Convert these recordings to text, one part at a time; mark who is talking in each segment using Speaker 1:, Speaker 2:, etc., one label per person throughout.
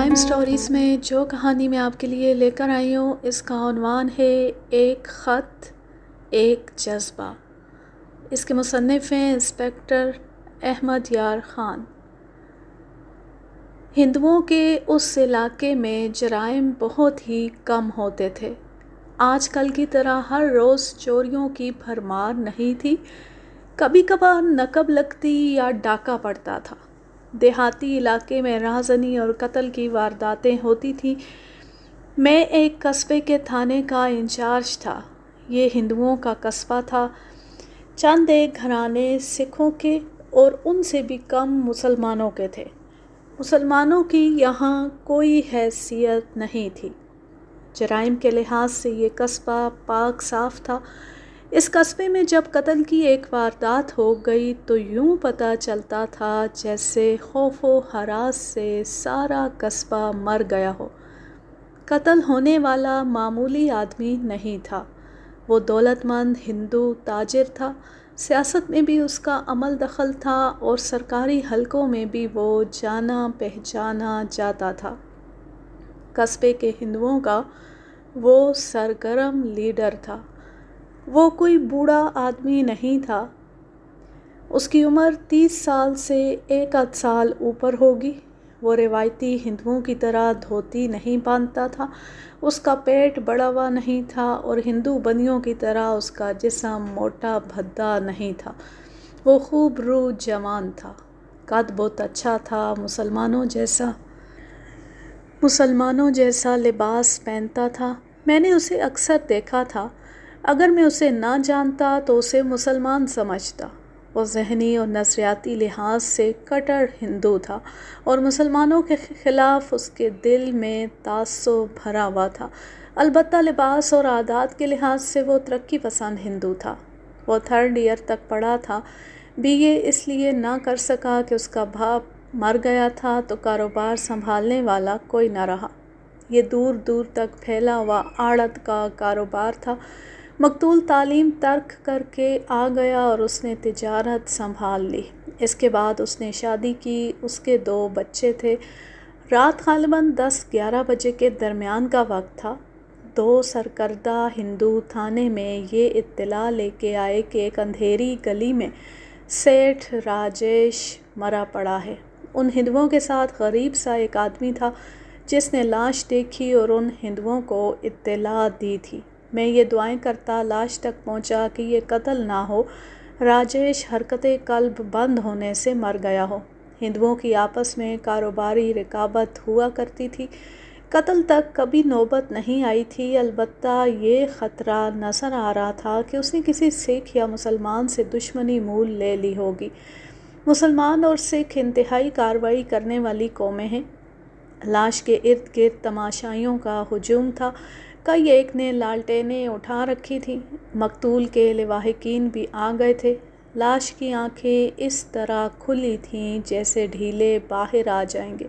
Speaker 1: Crime stories میں جو کہانی میں آپ کے لیے لے کر آئی ہوں اس کا عنوان ہے ایک خط ایک جذبہ۔ اس کے مصنف ہیں انسپکٹر احمد یار خان۔ ہندوؤں کے اس علاقے میں جرائم بہت ہی کم ہوتے تھے۔ آج کل کی طرح ہر روز چوریوں کی بھرمار نہیں تھی، کبھی کبھار نقب لگتی یا ڈاکہ پڑتا تھا۔ دیہاتی علاقے میں رہزنی اور قتل کی وارداتیں ہوتی تھیں۔ میں ایک قصبے کے تھانے کا انچارج تھا۔ یہ ہندوؤں کا قصبہ تھا۔ چند ایک گھرانے سکھوں کے اور ان سے بھی کم مسلمانوں کے تھے۔ مسلمانوں کی یہاں کوئی حیثیت نہیں تھی۔ جرائم کے لحاظ سے یہ قصبہ پاک صاف تھا۔ اس قصبے میں جب قتل کی ایک واردات ہو گئی تو یوں پتہ چلتا تھا جیسے خوف و ہراس سے سارا قصبہ مر گیا ہو۔ قتل ہونے والا معمولی آدمی نہیں تھا، وہ دولت مند ہندو تاجر تھا۔ سیاست میں بھی اس کا عمل دخل تھا اور سرکاری حلقوں میں بھی وہ جانا پہچانا جاتا تھا۔ قصبے کے ہندوؤں کا وہ سرگرم لیڈر تھا۔ وہ کوئی بوڑھا آدمی نہیں تھا، اس کی عمر 30 سال سے ایک آدھ سال اوپر ہوگی۔ وہ روایتی ہندوؤں کی طرح دھوتی نہیں باندھتا تھا، اس کا پیٹ بڑا ہوا نہیں تھا اور ہندو بندیوں کی طرح اس کا جسم موٹا بھدا نہیں تھا۔ وہ خوب روح جوان تھا، قد بہت اچھا تھا، مسلمانوں جیسا لباس پہنتا تھا۔ میں نے اسے اکثر دیکھا تھا، اگر میں اسے نہ جانتا تو اسے مسلمان سمجھتا۔ وہ ذہنی اور نظریاتی لحاظ سے کٹر ہندو تھا اور مسلمانوں کے خلاف اس کے دل میں تعصب بھرا ہوا تھا۔ البتہ لباس اور عادات کے لحاظ سے وہ ترقی پسند ہندو تھا۔ وہ 3rd ایئر تک پڑھا تھا۔ BA اس لیے نہ کر سکا کہ اس کا باپ مر گیا تھا تو کاروبار سنبھالنے والا کوئی نہ رہا۔ یہ دور دور تک پھیلا ہوا آڑت کا کاروبار تھا۔ مقتول تعلیم ترک کر کے آ گیا اور اس نے تجارت سنبھال لی۔ اس کے بعد اس نے شادی کی، اس کے 2 بچے تھے۔ رات غالباً 10-11 بجے کے درمیان کا وقت تھا۔ 2 سرکردہ ہندو تھانے میں یہ اطلاع لے کے آئے کہ ایک اندھیری گلی میں سیٹھ راجیش مرا پڑا ہے۔ ان ہندوؤں کے ساتھ غریب سا ایک آدمی تھا جس نے لاش دیکھی اور ان ہندوؤں کو اطلاع دی تھی۔ میں یہ دعائیں کرتا لاش تک پہنچا کہ یہ قتل نہ ہو، راجیش حرکت قلب بند ہونے سے مر گیا ہو۔ ہندوؤں کی آپس میں کاروباری رکابت ہوا کرتی تھی، قتل تک کبھی نوبت نہیں آئی تھی، البتہ یہ خطرہ نظر آ رہا تھا کہ اس نے کسی سکھ یا مسلمان سے دشمنی مول لے لی ہوگی۔ مسلمان اور سکھ انتہائی کارروائی کرنے والی قومیں ہیں۔ لاش کے ارد گرد تماشائیوں کا ہجوم تھا۔ کئی ایک نے لالٹینیں اٹھا رکھی تھیں۔ مقتول کے لواحقین بھی آ گئے تھے۔ لاش کی آنکھیں اس طرح کھلی تھیں جیسے ڈھیلے باہر آ جائیں گے۔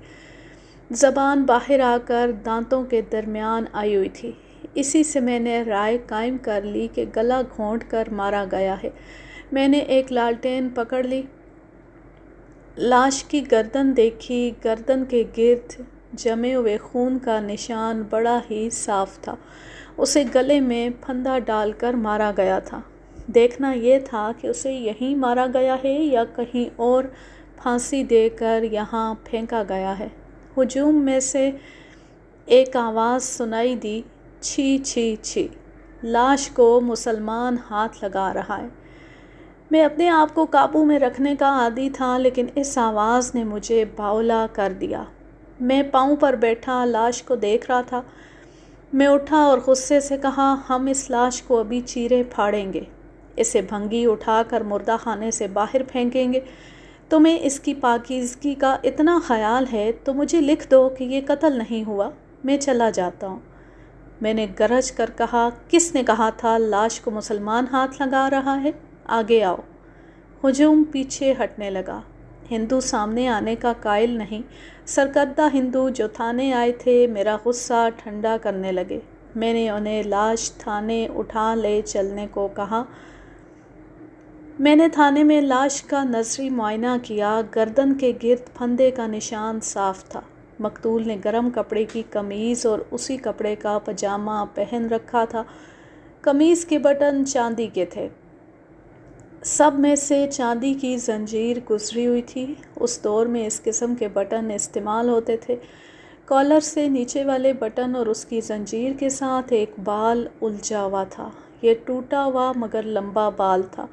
Speaker 1: زبان باہر آ کر دانتوں کے درمیان آئی ہوئی تھی۔ اسی سے میں نے رائے قائم کر لی کہ گلا گھونٹ کر مارا گیا ہے۔ میں نے ایک لالٹین پکڑ لی، لاش کی گردن دیکھی۔ گردن کے گرد جمے ہوئے خون کا نشان بڑا ہی صاف تھا۔ اسے گلے میں پھندا ڈال کر مارا گیا تھا۔ دیکھنا یہ تھا کہ اسے یہیں مارا گیا ہے یا کہیں اور پھانسی دے کر یہاں پھینکا گیا ہے۔ ہجوم میں سے ایک آواز سنائی دی، چھی چھی چھی، لاش کو مسلمان ہاتھ لگا رہا ہے۔ میں اپنے آپ کو قابو میں رکھنے کا عادی تھا، لیکن اس آواز نے مجھے باولا کر دیا۔ میں پاؤں پر بیٹھا لاش کو دیکھ رہا تھا۔ میں اٹھا اور غصے سے کہا، ہم اس لاش کو ابھی چیرے پھاڑیں گے، اسے بھنگی اٹھا کر مردہ خانے سے باہر پھینکیں گے۔ تمہیں اس کی پاکیزگی کا اتنا خیال ہے تو مجھے لکھ دو کہ یہ قتل نہیں ہوا، میں چلا جاتا ہوں۔ میں نے گرج کر کہا، کس نے کہا تھا لاش کو مسلمان ہاتھ لگا رہا ہے؟ آگے آؤ۔ ہجوم پیچھے ہٹنے لگا۔ ہندو سامنے آنے کا قائل نہیں۔ سرکردہ ہندو جو تھانے آئے تھے میرا غصہ ٹھنڈا کرنے لگے۔ میں نے انہیں لاش تھانے اٹھا لے چلنے کو کہا۔ میں نے تھانے میں لاش کا نظری معائنہ کیا۔ گردن کے گرد پھندے کا نشان صاف تھا۔ مقتول نے گرم کپڑے کی قمیض اور اسی کپڑے کا پاجامہ پہن رکھا تھا۔ قمیض کے بٹن چاندی کے تھے، سب میں سے چاندی کی زنجیر گزری ہوئی تھی۔ اس دور میں اس قسم کے بٹن استعمال ہوتے تھے۔ کالر سے نیچے والے بٹن اور اس کی زنجیر کے ساتھ ایک بال الجھا ہوا تھا۔ یہ ٹوٹا ہوا مگر لمبا بال تھا،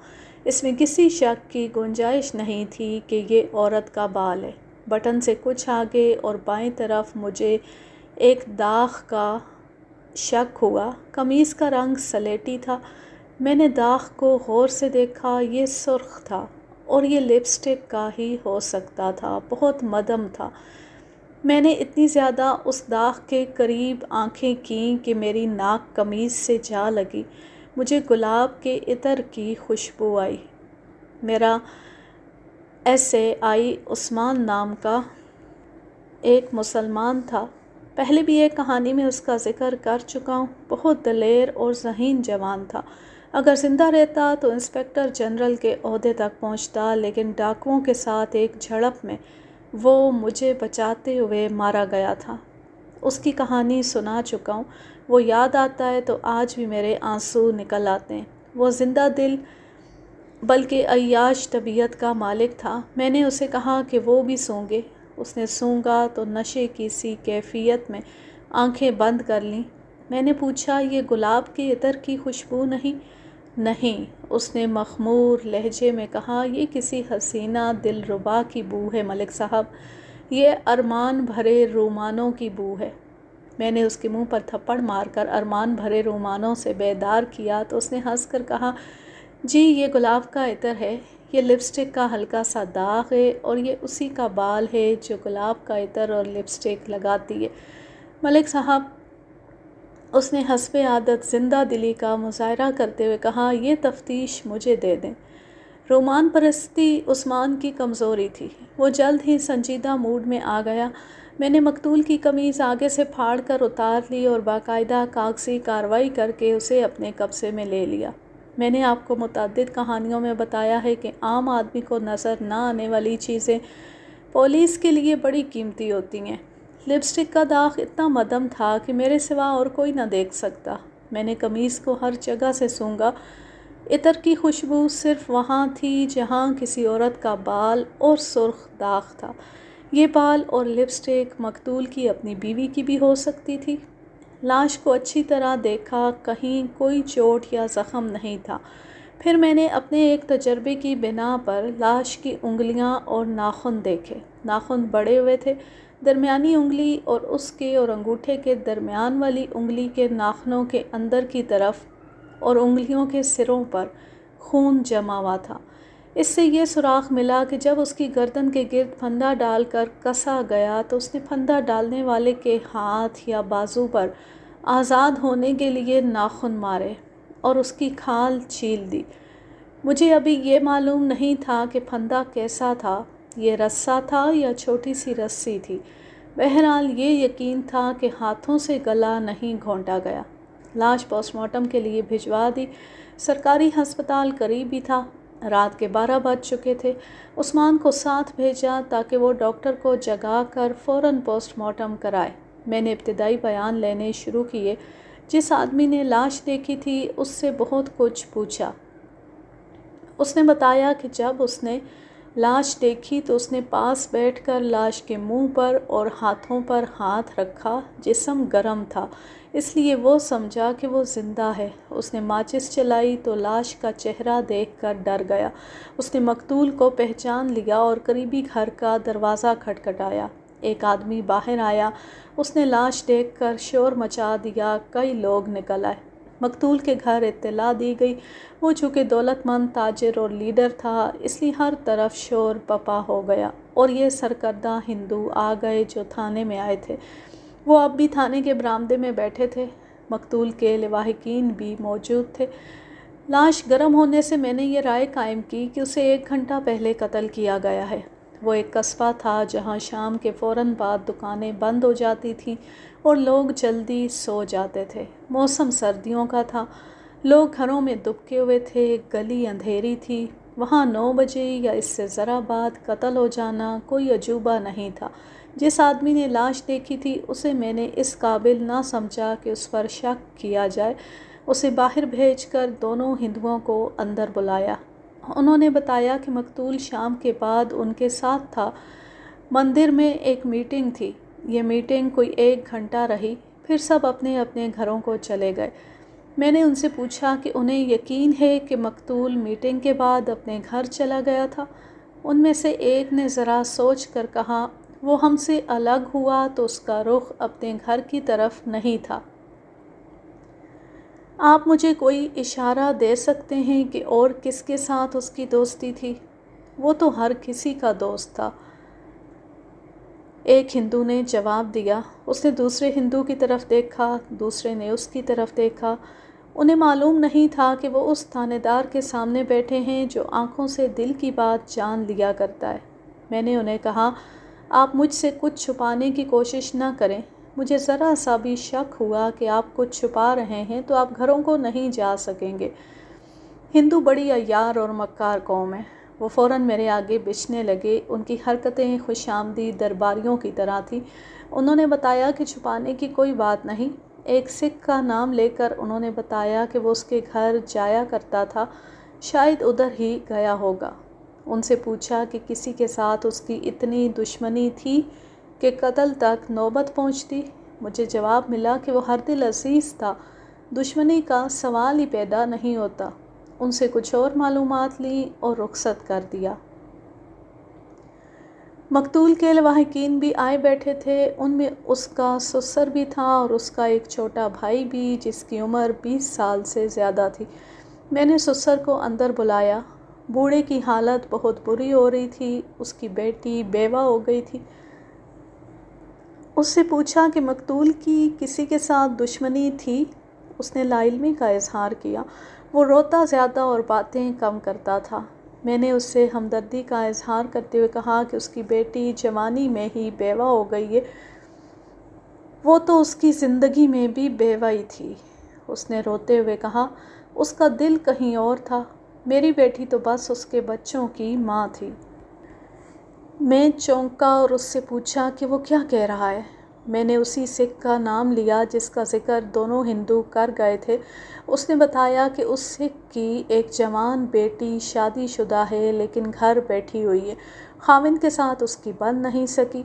Speaker 1: اس میں کسی شک کی گنجائش نہیں تھی کہ یہ عورت کا بال ہے۔ بٹن سے کچھ آگے اور بائیں طرف مجھے ایک داغ کا شک ہوا۔ قمیض کا رنگ سلیٹی تھا۔ میں نے داغ کو غور سے دیکھا، یہ سرخ تھا اور یہ لپسٹک کا ہی ہو سکتا تھا، بہت مدھم تھا۔ میں نے اتنی زیادہ اس داغ کے قریب آنکھیں کیں کہ میری ناک قمیض سے جا لگی۔ مجھے گلاب کے عطر کی خوشبو آئی۔ میرا SAI عثمان نام کا ایک مسلمان تھا، پہلے بھی ایک کہانی میں اس کا ذکر کر چکا ہوں۔ بہت دلیر اور ذہین جوان تھا، اگر زندہ رہتا تو انسپکٹر جنرل کے عہدے تک پہنچتا، لیکن ڈاکوؤں کے ساتھ ایک جھڑپ میں وہ مجھے بچاتے ہوئے مارا گیا تھا۔ اس کی کہانی سنا چکا ہوں، وہ یاد آتا ہے تو آج بھی میرے آنسو نکل آتے ہیں۔ وہ زندہ دل بلکہ عیاش طبیعت کا مالک تھا۔ میں نے اسے کہا کہ وہ بھی سونگے۔ اس نے سونگا تو نشے کی سی کیفیت میں آنکھیں بند کر لیں۔ میں نے پوچھا، یہ گلاب کے عطر کی خوشبو نہیں؟ نہیں، اس نے مخمور لہجے میں کہا، یہ کسی حسینہ دلربا کی بو ہے ملک صاحب، یہ ارمان بھرے رومانوں کی بو ہے۔ میں نے اس کے منہ پر تھپڑ مار کر ارمان بھرے رومانوں سے بیدار کیا تو اس نے ہنس کر کہا، جی یہ گلاب کا عطر ہے، یہ لپسٹک کا ہلکا سا داغ ہے اور یہ اسی کا بال ہے جو گلاب کا عطر اور لپسٹک لگاتی ہے ملک صاحب۔ اس نے حسب عادت زندہ دلی کا مظاہرہ کرتے ہوئے کہا، یہ تفتیش مجھے دے دیں۔ رومان پرستی عثمان کی کمزوری تھی، وہ جلد ہی سنجیدہ موڈ میں آ گیا۔ میں نے مقتول کی قمیض آگے سے پھاڑ کر اتار لی اور باقاعدہ کاغذی کارروائی کر کے اسے اپنے قبضے میں لے لیا۔ میں نے آپ کو متعدد کہانیوں میں بتایا ہے کہ عام آدمی کو نظر نہ آنے والی چیزیں پولیس کے لیے بڑی قیمتی ہوتی ہیں۔ لپسٹک کا داغ اتنا مدھم تھا کہ میرے سوا اور کوئی نہ دیکھ سکتا۔ میں نے قمیض کو ہر جگہ سے سونگھا، عطر کی خوشبو صرف وہاں تھی جہاں کسی عورت کا بال اور سرخ داغ تھا۔ یہ بال اور لپسٹک مقتول کی اپنی بیوی کی بھی ہو سکتی تھی۔ لاش کو اچھی طرح دیکھا، کہیں کوئی چوٹ یا زخم نہیں تھا۔ پھر میں نے اپنے ایک تجربے کی بنا پر لاش کی انگلیاں اور ناخن دیکھے۔ ناخن بڑے ہوئے تھے، درمیانی انگلی اور اس کے اور انگوٹھے کے درمیان والی انگلی کے ناخنوں کے اندر کی طرف اور انگلیوں کے سروں پر خون جمع ہوا تھا۔ اس سے یہ سراغ ملا کہ جب اس کی گردن کے گرد پھندا ڈال کر کسا گیا تو اس نے پھندا ڈالنے والے کے ہاتھ یا بازو پر آزاد ہونے کے لیے ناخن مارے اور اس کی کھال چھیل دی۔ مجھے ابھی یہ معلوم نہیں تھا کہ پھندا کیسا تھا، یہ رسا تھا یا چھوٹی سی رسی تھی۔ بہرحال یہ یقین تھا کہ ہاتھوں سے گلا نہیں گھونٹا گیا۔ لاش پوسٹ مارٹم کے لیے بھجوا دی۔ سرکاری ہسپتال قریب ہی تھا، رات کے 12 بج چکے تھے۔ عثمان کو ساتھ بھیجا تاکہ وہ ڈاکٹر کو جگا کر فوراً پوسٹ مارٹم کرائے۔ میں نے ابتدائی بیان لینے شروع کیے۔ جس آدمی نے لاش دیکھی تھی اس سے بہت کچھ پوچھا۔ اس نے بتایا کہ جب اس نے لاش دیکھی تو اس نے پاس بیٹھ کر لاش کے منہ پر اور ہاتھوں پر ہاتھ رکھا۔ جسم گرم تھا اس لیے وہ سمجھا کہ وہ زندہ ہے۔ اس نے ماچس چلائی تو لاش کا چہرہ دیکھ کر ڈر گیا۔ اس نے مقتول کو پہچان لیا اور قریبی گھر کا دروازہ کھٹکھٹایا۔ ایک آدمی باہر آیا، اس نے لاش دیکھ کر شور مچا دیا، کئی لوگ نکل آئے۔ مقتول کے گھر اطلاع دی گئی۔ وہ چونکہ دولت مند تاجر اور لیڈر تھا اس لیے ہر طرف شور پپا ہو گیا اور یہ سرکردہ ہندو آ گئے جو تھانے میں آئے تھے۔ وہ اب بھی تھانے کے برآمدے میں بیٹھے تھے۔ مقتول کے لواحقین بھی موجود تھے۔ لاش گرم ہونے سے میں نے یہ رائے قائم کی کہ اسے 1 گھنٹہ پہلے قتل کیا گیا ہے۔ وہ ایک قصبہ تھا جہاں شام کے فوراً بعد دکانیں بند ہو جاتی تھیں اور لوگ جلدی سو جاتے تھے۔ موسم سردیوں کا تھا، لوگ گھروں میں دبکے ہوئے تھے، گلی اندھیری تھی۔ وہاں 9 بجے یا اس سے ذرا بعد قتل ہو جانا کوئی عجوبہ نہیں تھا۔ جس آدمی نے لاش دیکھی تھی اسے میں نے اس قابل نہ سمجھا کہ اس پر شک کیا جائے۔ اسے باہر بھیج کر دونوں ہندوؤں کو اندر بلایا۔ انہوں نے بتایا کہ مقتول شام کے بعد ان کے ساتھ تھا۔ مندر میں ایک میٹنگ تھی۔ یہ میٹنگ کوئی 1 گھنٹہ رہی، پھر سب اپنے اپنے گھروں کو چلے گئے۔ میں نے ان سے پوچھا کہ انہیں یقین ہے کہ مقتول میٹنگ کے بعد اپنے گھر چلا گیا تھا؟ ان میں سے ایک نے ذرا سوچ کر کہا، وہ ہم سے الگ ہوا تو اس کا رخ اپنے گھر کی طرف نہیں تھا۔ آپ مجھے کوئی اشارہ دے سکتے ہیں کہ اور کس کے ساتھ اس کی دوستی تھی؟ وہ تو ہر کسی کا دوست تھا، ایک ہندو نے جواب دیا۔ اس نے دوسرے ہندو کی طرف دیکھا، دوسرے نے اس کی طرف دیکھا۔ انہیں معلوم نہیں تھا کہ وہ اس تھانے دار کے سامنے بیٹھے ہیں جو آنکھوں سے دل کی بات جان لیا کرتا ہے۔ میں نے انہیں کہا، آپ مجھ سے کچھ چھپانے کی کوشش نہ کریں۔ مجھے ذرا سا بھی شک ہوا کہ آپ کچھ چھپا رہے ہیں تو آپ گھروں کو نہیں جا سکیں گے۔ ہندو بڑی عیار اور مکار قوم ہے۔ وہ فوراً میرے آگے بچھنے لگے۔ ان کی حرکتیں خوش آمدید درباریوں کی طرح تھیں۔ انہوں نے بتایا کہ چھپانے کی کوئی بات نہیں۔ ایک سکھ کا نام لے کر انہوں نے بتایا کہ وہ اس کے گھر جایا کرتا تھا، شاید ادھر ہی گیا ہوگا۔ ان سے پوچھا کہ کسی کے ساتھ اس کی اتنی دشمنی تھی کہ قتل تک نوبت پہنچتی؟ مجھے جواب ملا کہ وہ ہر دل عزیز تھا، دشمنی کا سوال ہی پیدا نہیں ہوتا۔ ان سے کچھ اور معلومات لیں اور رخصت کر دیا۔ مقتول کے لواحقین بھی آئے بیٹھے تھے۔ ان میں اس کا سسر بھی تھا اور اس کا ایک چھوٹا بھائی بھی جس کی عمر 20 سال سے زیادہ تھی۔ میں نے سسر کو اندر بلایا۔ بوڑھے کی حالت بہت بری ہو رہی تھی، اس کی بیٹی بیوہ ہو گئی تھی۔ اس سے پوچھا کہ مقتول کی کسی کے ساتھ دشمنی تھی؟ اس نے لا علمی کا اظہار کیا۔ وہ روتا زیادہ اور باتیں کم کرتا تھا۔ میں نے اس سے ہمدردی کا اظہار کرتے ہوئے کہا کہ اس کی بیٹی جوانی میں ہی بیوہ ہو گئی ہے۔ وہ تو اس کی زندگی میں بھی بیوہ ہی تھی۔ اس نے روتے ہوئے کہا، اس کا دل کہیں اور تھا۔ میری بیٹی تو بس اس کے بچوں کی ماں تھی۔ میں چونکا اور اس سے پوچھا کہ وہ کیا کہہ رہا ہے۔ میں نے اسی سکھ کا نام لیا جس کا ذکر دونوں ہندو کر گئے تھے۔ اس نے بتایا کہ اس سکھ کی ایک جوان بیٹی شادی شدہ ہے لیکن گھر بیٹھی ہوئی ہے، خاوند کے ساتھ اس کی بن نہیں سکی۔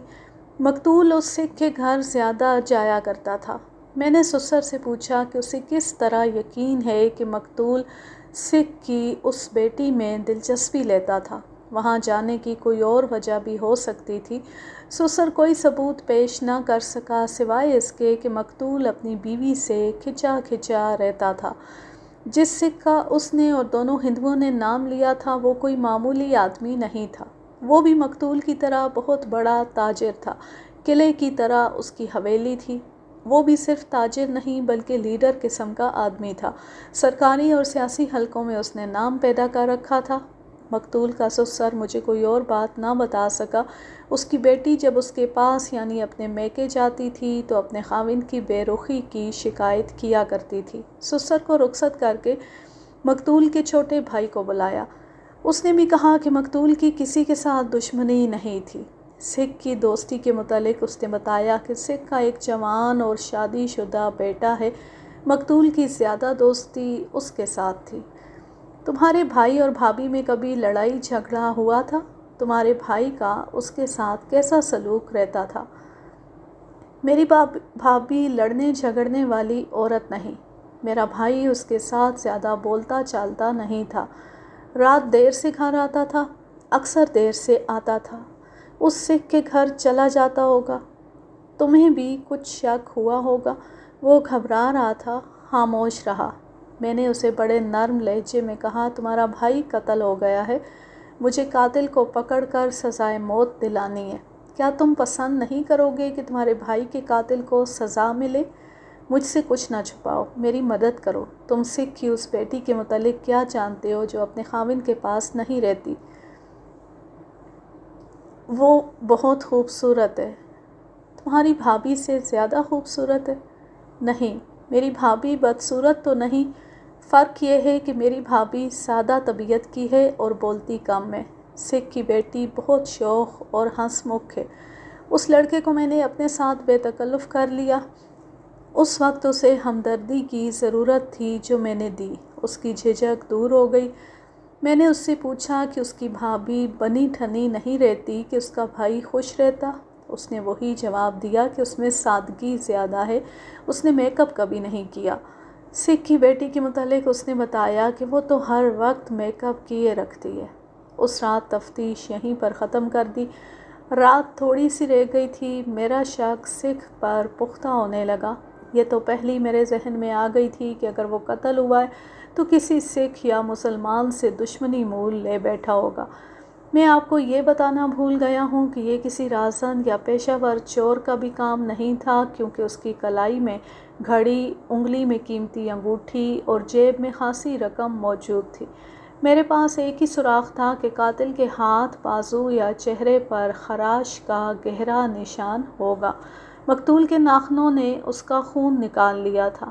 Speaker 1: مقتول اس سکھ کے گھر زیادہ جایا کرتا تھا۔ میں نے سسر سے پوچھا کہ اسے کس طرح یقین ہے کہ مقتول سکھ کی اس بیٹی میں دلچسپی لیتا تھا؟ وہاں جانے کی کوئی اور وجہ بھی ہو سکتی تھی۔ سسر کوئی ثبوت پیش نہ کر سکا سوائے اس کے کہ مقتول اپنی بیوی سے کھچا کھچا رہتا تھا۔ جس سکھ کا اس نے اور دونوں ہندوؤں نے نام لیا تھا وہ کوئی معمولی آدمی نہیں تھا۔ وہ بھی مقتول کی طرح بہت بڑا تاجر تھا۔ قلعے کی طرح اس کی حویلی تھی۔ وہ بھی صرف تاجر نہیں بلکہ لیڈر قسم کا آدمی تھا۔ سرکاری اور سیاسی حلقوں میں اس نے نام پیدا کر رکھا تھا۔ مقتول کا سسر مجھے کوئی اور بات نہ بتا سکا۔ اس کی بیٹی جب اس کے پاس یعنی اپنے میکے جاتی تھی تو اپنے خاوند کی بے رخی کی شکایت کیا کرتی تھی۔ سسر کو رخصت کر کے مقتول کے چھوٹے بھائی کو بلایا۔ اس نے بھی کہا کہ مقتول کی کسی کے ساتھ دشمنی نہیں تھی۔ سکھ کی دوستی کے متعلق اس نے بتایا کہ سکھ کا ایک جوان اور شادی شدہ بیٹا ہے۔ مقتول کی زیادہ دوستی اس کے ساتھ تھی۔ تمہارے بھائی اور بھابھی میں کبھی لڑائی جھگڑا ہوا تھا؟ تمہارے بھائی کا اس کے ساتھ کیسا سلوک رہتا تھا؟ میری بھابھی لڑنے جھگڑنے والی عورت نہیں۔ میرا بھائی اس کے ساتھ زیادہ بولتا چالتا نہیں تھا۔ رات دیر سے گھر آتا تھا، اکثر دیر سے آتا تھا۔ اس سکھ کے گھر چلا جاتا ہوگا۔ تمہیں بھی کچھ شک ہوا ہوگا۔ وہ گھبرا رہا تھا، خاموش رہا۔ میں نے اسے بڑے نرم لہجے میں کہا، تمہارا بھائی قتل ہو گیا ہے، مجھے قاتل کو پکڑ کر سزائے موت دلانی ہے۔ کیا تم پسند نہیں کرو گے کہ تمہارے بھائی کے قاتل کو سزا ملے؟ مجھ سے کچھ نہ چھپاؤ، میری مدد کرو۔ تم سکھ کی اس بیٹی کے متعلق کیا جانتے ہو جو اپنے خاوند کے پاس نہیں رہتی؟ وہ بہت خوبصورت ہے۔ تمہاری بھابھی سے زیادہ خوبصورت ہے؟ نہیں، میری بھابھی بدصورت تو نہیں۔ فرق یہ ہے کہ میری بھابھی سادہ طبیعت کی ہے اور بولتی کم ہے۔ سکھ کی بیٹی بہت شوخ اور ہنس مکھ ہے۔ اس لڑکے کو میں نے اپنے ساتھ بے تکلف کر لیا۔ اس وقت اسے ہمدردی کی ضرورت تھی جو میں نے دی۔ اس کی جھجک دور ہو گئی۔ میں نے اس سے پوچھا کہ اس کی بھابھی بنی ٹھنی نہیں رہتی کہ اس کا بھائی خوش رہتا؟ اس نے وہی جواب دیا کہ اس میں سادگی زیادہ ہے، اس نے میک اپ کبھی نہیں کیا۔ سکھ کی بیٹی کے متعلق اس نے بتایا کہ وہ تو ہر وقت میک اپ کیے رکھتی ہے۔ اس رات تفتیش یہیں پر ختم کر دی۔ رات تھوڑی سی رہ گئی تھی، میرا شک سکھ پر پختہ ہونے لگا۔ یہ تو پہلی میرے ذہن میں آ گئی تھی کہ اگر وہ قتل ہوا ہے تو کسی سکھ یا مسلمان سے دشمنی مول لے بیٹھا ہوگا۔ میں آپ کو یہ بتانا بھول گیا ہوں کہ یہ کسی رازن یا پیشہ ور چور کا بھی کام نہیں تھا، کیونکہ اس کی کلائی میں گھڑی، انگلی میں قیمتی انگوٹھی اور جیب میں خاصی رقم موجود تھی۔ میرے پاس ایک ہی سراغ تھا کہ قاتل کے ہاتھ، بازو یا چہرے پر خراش کا گہرا نشان ہوگا۔ مقتول کے ناخنوں نے اس کا خون نکال لیا تھا۔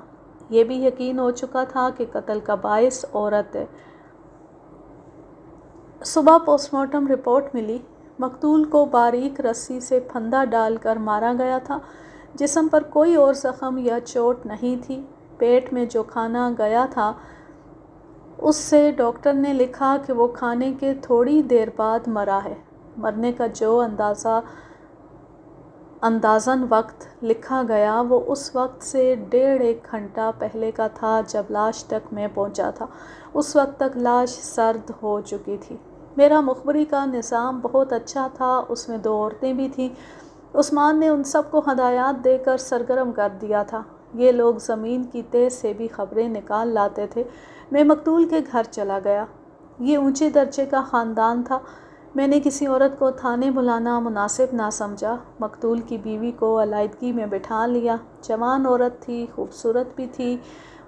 Speaker 1: یہ بھی یقین ہو چکا تھا کہ قتل کا باعث عورت ہے۔ صبح پوسٹ مارٹم رپورٹ ملی۔ مقتول کو باریک رسی سے پھندا ڈال کر مارا گیا تھا۔ جسم پر کوئی اور زخم یا چوٹ نہیں تھی۔ پیٹ میں جو کھانا گیا تھا اس سے ڈاکٹر نے لکھا کہ وہ کھانے کے تھوڑی دیر بعد مرا ہے۔ مرنے کا جو اندازاً وقت لکھا گیا وہ اس وقت سے 1.5 گھنٹہ پہلے کا تھا جب لاش تک میں پہنچا تھا۔ اس وقت تک لاش سرد ہو چکی تھی۔ میرا مخبری کا نظام بہت اچھا تھا، اس میں 2 عورتیں بھی تھیں۔ عثمان نے ان سب کو ہدایات دے کر سرگرم کر دیا تھا۔ یہ لوگ زمین کی تہ سے بھی خبریں نکال لاتے تھے۔ میں مقتول کے گھر چلا گیا۔ یہ اونچے درجے کا خاندان تھا۔ میں نے کسی عورت کو تھانے بلانا مناسب نہ سمجھا۔ مقتول کی بیوی کو علیحدگی میں بٹھا لیا۔ جوان عورت تھی، خوبصورت بھی تھی۔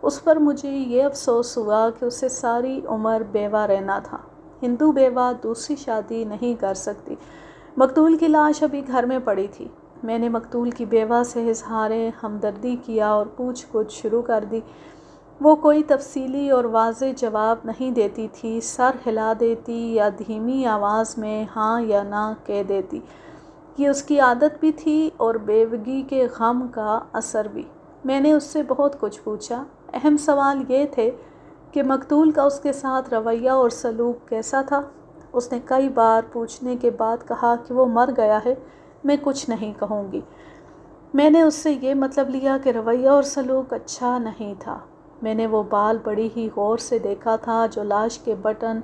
Speaker 1: اس پر مجھے یہ افسوس ہوا کہ اسے ساری عمر بیوہ رہنا تھا۔ ہندو بیوہ دوسری شادی نہیں کر سکتی۔ مقتول کی لاش ابھی گھر میں پڑی تھی۔ میں نے مقتول کی بیوہ سے اظہار ہمدردی کیا اور پوچھ گچھ شروع کر دی۔ وہ کوئی تفصیلی اور واضح جواب نہیں دیتی تھی، سر ہلا دیتی یا دھیمی آواز میں ہاں یا نہ کہہ دیتی۔ یہ اس کی عادت بھی تھی اور بیوگی کے غم کا اثر بھی۔ میں نے اس سے بہت کچھ پوچھا۔ اہم سوال یہ تھے کہ مقتول کا اس کے ساتھ رویہ اور سلوک کیسا تھا۔ اس نے کئی بار پوچھنے کے بعد کہا کہ وہ مر گیا ہے، میں کچھ نہیں کہوں گی۔ میں نے اس سے یہ مطلب لیا کہ رویہ اور سلوک اچھا نہیں تھا۔ میں نے وہ بال بڑی ہی غور سے دیکھا تھا جو لاش کے بٹن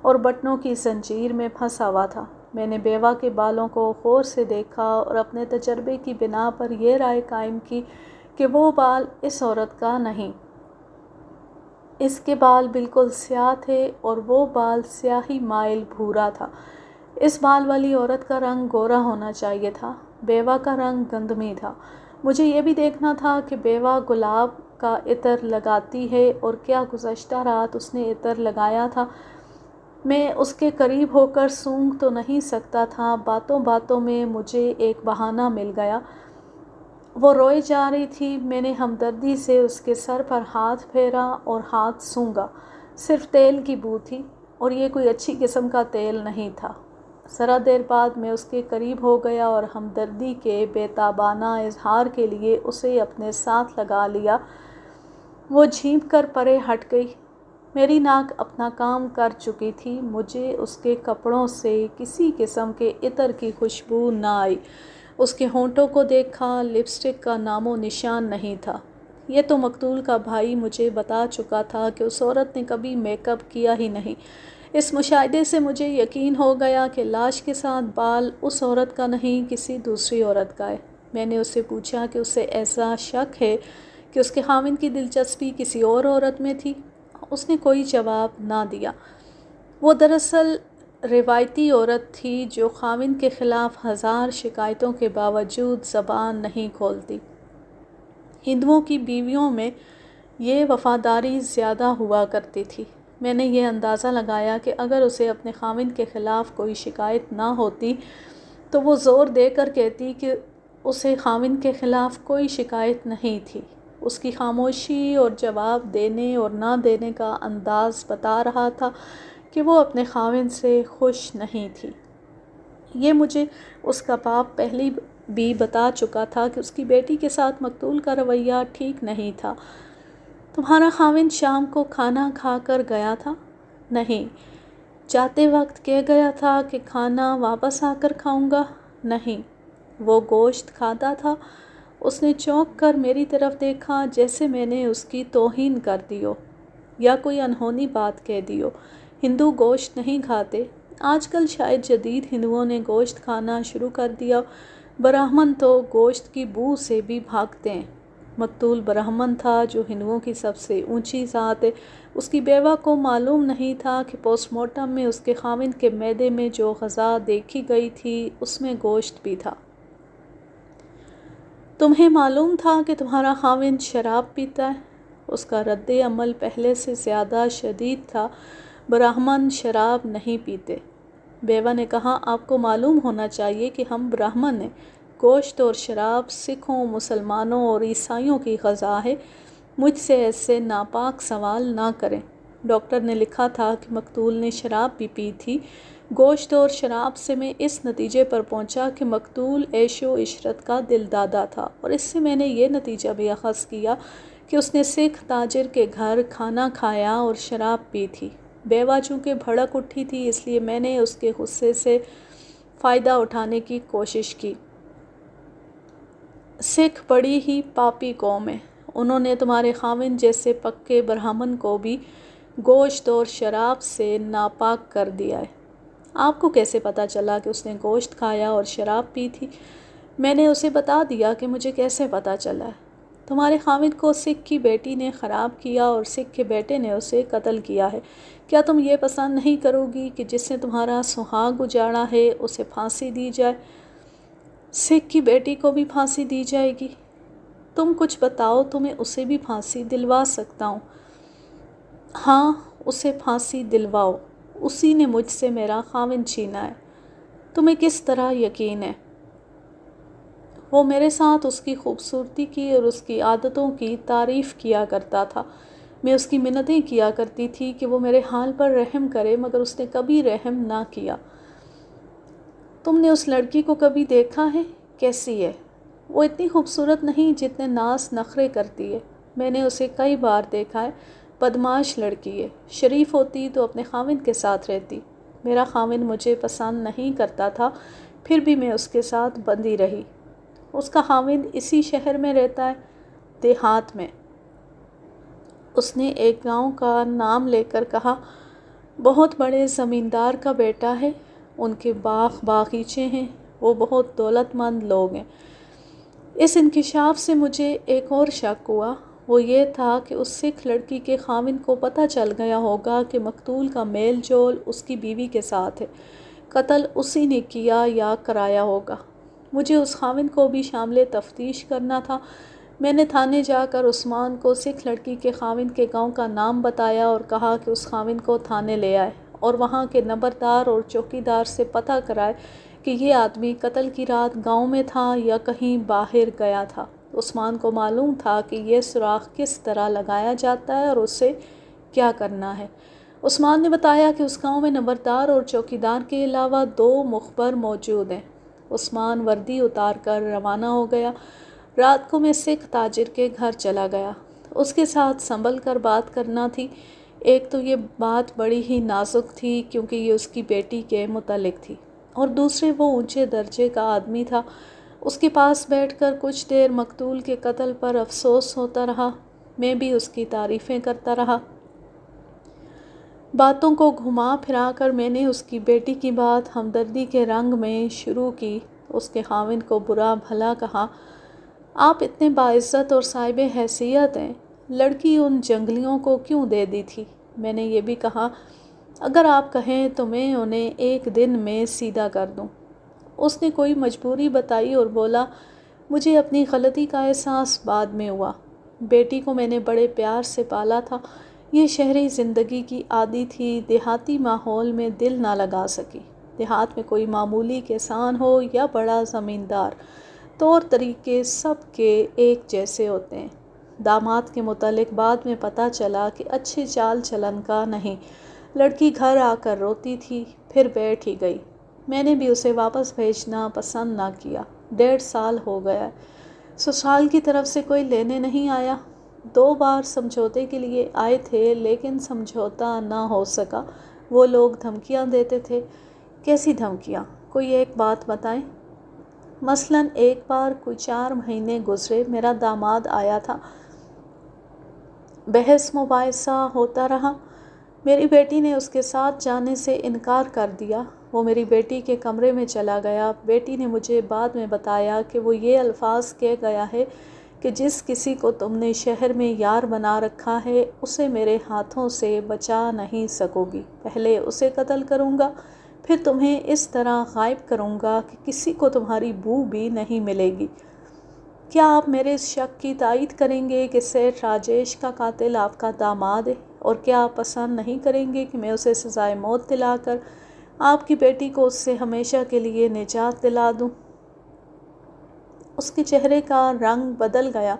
Speaker 1: اور بٹنوں کی زنجیر میں پھنسا ہوا تھا۔ میں نے بیوہ کے بالوں کو غور سے دیکھا اور اپنے تجربے کی بنا پر یہ رائے قائم کی کہ وہ بال اس عورت کا نہیں۔ اس کے بال بالکل سیاہ تھے اور وہ بال سیاہی مائل بھورا تھا۔ اس بال والی عورت کا رنگ گورا ہونا چاہیے تھا۔ بیوہ کا رنگ گندمی تھا۔ مجھے یہ بھی دیکھنا تھا کہ بیوہ گلاب کا عطر لگاتی ہے اور کیا گزشتہ رات اس نے عطر لگایا تھا۔ میں اس کے قریب ہو کر سونگھ تو نہیں سکتا تھا۔ باتوں باتوں میں مجھے ایک بہانہ مل گیا۔ وہ روئے جا رہی تھی۔ میں نے ہمدردی سے اس کے سر پر ہاتھ پھیرا اور ہاتھ سونگھا۔ صرف تیل کی بو تھی اور یہ کوئی اچھی قسم کا تیل نہیں تھا۔ ذرا دیر بعد میں اس کے قریب ہو گیا اور ہمدردی کے بے تابانہ اظہار کے لیے اسے اپنے ساتھ لگا لیا۔ وہ جھینپ کر پرے ہٹ گئی۔ میری ناک اپنا کام کر چکی تھی۔ مجھے اس کے کپڑوں سے کسی قسم کے عطر کی خوشبو نہ آئی۔ اس کے ہونٹوں کو دیکھا، لپسٹک کا نام و نشان نہیں تھا۔ یہ تو مقتول کا بھائی مجھے بتا چکا تھا کہ اس عورت نے کبھی میک اپ کیا ہی نہیں۔ اس مشاہدے سے مجھے یقین ہو گیا کہ لاش کے ساتھ بال اس عورت کا نہیں، کسی دوسری عورت کا ہے۔ میں نے اس سے پوچھا کہ اسے ایسا شک ہے کہ اس کے خاوند کی دلچسپی کسی اور عورت میں تھی۔ اس نے کوئی جواب نہ دیا۔ وہ دراصل روایتی عورت تھی جو خاوند کے خلاف 1000 شکایتوں کے باوجود زبان نہیں کھولتی۔ ہندوؤں کی بیویوں میں یہ وفاداری زیادہ ہوا کرتی تھی۔ میں نے یہ اندازہ لگایا کہ اگر اسے اپنے خاوند کے خلاف کوئی شکایت نہ ہوتی تو وہ زور دے کر کہتی کہ اسے خاوند کے خلاف کوئی شکایت نہیں تھی۔ اس کی خاموشی اور جواب دینے اور نہ دینے کا انداز بتا رہا تھا کہ وہ اپنے خاوند سے خوش نہیں تھی۔ یہ مجھے اس کا باپ پہلے بھی بتا چکا تھا کہ اس کی بیٹی کے ساتھ مقتول کا رویہ ٹھیک نہیں تھا۔ تمہارا خاوند شام کو کھانا کھا کر گیا تھا؟ نہیں۔ جاتے وقت کہہ گیا تھا کہ کھانا واپس آ کر کھاؤں گا؟ نہیں۔ وہ گوشت کھاتا تھا؟ اس نے چونک کر میری طرف دیکھا جیسے میں نے اس کی توہین کر دی ہو یا کوئی انہونی بات کہہ دی ہو۔ ہندو گوشت نہیں کھاتے۔ آج کل شاید جدید ہندوؤں نے گوشت کھانا شروع کر دیا۔ برہمن تو گوشت کی بو سے بھی بھاگتے ہیں۔ مقتول برہمن تھا جو ہندوؤں کی سب سے اونچی ذات ہے۔ اس کی بیوہ کو معلوم نہیں تھا کہ پوسٹ مارٹم میں اس کے خاوند کے معدے میں جو غذا دیکھی گئی تھی اس میں گوشت بھی تھا۔ تمہیں معلوم تھا کہ تمہارا خاوند شراب پیتا ہے؟ اس کا رد عمل پہلے سے زیادہ شدید تھا۔ برہمن شراب نہیں پیتے۔ بیوہ نے کہا، آپ کو معلوم ہونا چاہیے کہ ہم برہمن ہیں۔ گوشت اور شراب سکھوں، مسلمانوں اور عیسائیوں کی غذا ہے۔ مجھ سے ایسے ناپاک سوال نہ کریں۔ ڈاکٹر نے لکھا تھا کہ مقتول نے شراب بھی پی تھی۔ گوشت اور شراب سے میں اس نتیجے پر پہنچا کہ مقتول عیش و عشرت کا دل دادا تھا، اور اس سے میں نے یہ نتیجہ بھی اخذ کیا کہ اس نے سکھ تاجر کے گھر کھانا کھایا اور شراب پی تھی۔ بیوہ چونکہ بھڑک اٹھی تھی اس لیے میں نے اس کے غصے سے فائدہ اٹھانے کی کوشش کی۔ سکھ بڑی ہی پاپی قوم ہے۔ انہوں نے تمہارے خاوند جیسے پکے برہمن کو بھی گوشت اور شراب سے ناپاک کر دیا ہے۔ آپ کو کیسے پتہ چلا کہ اس نے گوشت کھایا اور شراب پی تھی؟ میں نے اسے بتا دیا کہ مجھے کیسے پتہ چلا ہے۔ تمہارے خاوند کو سکھ کی بیٹی نے خراب کیا اور سکھ کے بیٹے نے اسے قتل کیا ہے۔ کیا تم یہ پسند نہیں کرو گی کہ جس نے تمہارا سہاگ اجاڑا ہے اسے پھانسی دی جائے؟ سکھ کی بیٹی کو بھی پھانسی دی جائے گی؟ تم کچھ بتاؤ، تمہیں اسے بھی پھانسی دلوا سکتا ہوں۔ ہاں، اسے پھانسی دلواؤ۔ اسی نے مجھ سے میرا خاوند چھینا ہے۔ تمہیں کس طرح یقین ہے؟ وہ میرے ساتھ اس کی خوبصورتی کی اور اس کی عادتوں کی تعریف کیا کرتا تھا۔ میں اس کی منتیں کیا کرتی تھی کہ وہ میرے حال پر رحم کرے، مگر اس نے کبھی رحم نہ کیا۔ تم نے اس لڑکی کو کبھی دیکھا ہے؟ کیسی ہے؟ وہ اتنی خوبصورت نہیں جتنے ناز نخرے کرتی ہے۔ میں نے اسے کئی بار دیکھا ہے۔ بدمعاش لڑکی ہے۔ شریف ہوتی تو اپنے خاوند کے ساتھ رہتی۔ میرا خاوند مجھے پسند نہیں کرتا تھا، پھر بھی میں اس کے ساتھ بندھی رہی۔ اس کا خاوند اسی شہر میں رہتا ہے، دیہات میں۔ اس نے ایک گاؤں کا نام لے کر کہا، بہت بڑے زمیندار کا بیٹا ہے، ان کے باغ باغیچے ہیں، وہ بہت دولت مند لوگ ہیں۔ اس انکشاف سے مجھے ایک اور شک ہوا، وہ یہ تھا کہ اس سکھ لڑکی کے خاوند کو پتہ چل گیا ہوگا کہ مقتول کا میل جول اس کی بیوی کے ساتھ ہے۔ قتل اسی نے کیا یا کرایا ہوگا۔ مجھے اس خاوند کو بھی شامل تفتیش کرنا تھا۔ میں نے تھانے جا کر عثمان کو سکھ لڑکی کے خاوند کے گاؤں کا نام بتایا اور کہا کہ اس خاوند کو تھانے لے آئے اور وہاں کے نمبردار اور چوکیدار سے پتہ کرائے کہ یہ آدمی قتل کی رات گاؤں میں تھا یا کہیں باہر گیا تھا۔ عثمان کو معلوم تھا کہ یہ سراغ کس طرح لگایا جاتا ہے اور اسے کیا کرنا ہے۔ عثمان نے بتایا کہ اس گاؤں میں نمبردار اور چوکیدار کے علاوہ 2 مخبر موجود ہیں۔ عثمان وردی اتار کر روانہ ہو گیا۔ رات کو میں سکھ تاجر کے گھر چلا گیا۔ اس کے ساتھ سنبھل کر بات کرنا تھی۔ ایک تو یہ بات بڑی ہی نازک تھی کیونکہ یہ اس کی بیٹی کے متعلق تھی، اور دوسرے وہ اونچے درجے کا آدمی تھا۔ اس کے پاس بیٹھ کر کچھ دیر مقتول کے قتل پر افسوس ہوتا رہا۔ میں بھی اس کی تعریفیں کرتا رہا۔ باتوں کو گھما پھرا کر میں نے اس کی بیٹی کی بات ہمدردی کے رنگ میں شروع کی۔ اس کے خاوند کو برا بھلا کہا، آپ اتنے باعزت اور صاحب حیثیت ہیں، لڑکی ان جنگلیوں کو کیوں دے دی تھی؟ میں نے یہ بھی کہا، اگر آپ کہیں تو میں انہیں ایک دن میں سیدھا کر دوں۔ اس نے کوئی مجبوری بتائی اور بولا، مجھے اپنی غلطی کا احساس بعد میں ہوا۔ بیٹی کو میں نے بڑے پیار سے پالا تھا۔ یہ شہری زندگی کی عادی تھی، دیہاتی ماحول میں دل نہ لگا سکی۔ دیہات میں کوئی معمولی کسان ہو یا بڑا زمیندار، طور طریقے سب کے ایک جیسے ہوتے ہیں۔ داماد کے متعلق بعد میں پتہ چلا کہ اچھے چال چلن کا نہیں۔ لڑکی گھر آ کر روتی تھی، پھر بیٹھ ہی گئی۔ میں نے بھی اسے واپس بھیجنا پسند نہ کیا۔ 1.5 سال ہو گیا ہے، سسرال کی طرف سے کوئی لینے نہیں آیا۔ 2 بار سمجھوتے کے لیے آئے تھے لیکن سمجھوتا نہ ہو سکا۔ وہ لوگ دھمکیاں دیتے تھے۔ کیسی دھمکیاں؟ کوئی ایک بات بتائیں۔ مثلاً ایک بار کوئی 4 مہینے گزرے، میرا داماد آیا تھا، بحث مباحثہ ہوتا رہا۔ میری بیٹی نے اس کے ساتھ جانے سے انکار کر دیا۔ وہ میری بیٹی کے کمرے میں چلا گیا۔ بیٹی نے مجھے بعد میں بتایا کہ وہ یہ الفاظ کہہ گیا ہے کہ جس کسی کو تم نے شہر میں یار بنا رکھا ہے اسے میرے ہاتھوں سے بچا نہیں سکو گی۔ پہلے اسے قتل کروں گا، پھر تمہیں اس طرح غائب کروں گا کہ کسی کو تمہاری بو بھی نہیں ملے گی۔ کیا آپ میرے اس شک کی تائید کریں گے کہ سیٹھ راجیش کا قاتل آپ کا داماد ہے؟ اور کیا آپ پسند نہیں کریں گے کہ میں اسے سزائے موت دلا کر آپ کی بیٹی کو اس سے ہمیشہ کے لیے نجات دلا دوں؟ اس کے چہرے کا رنگ بدل گیا،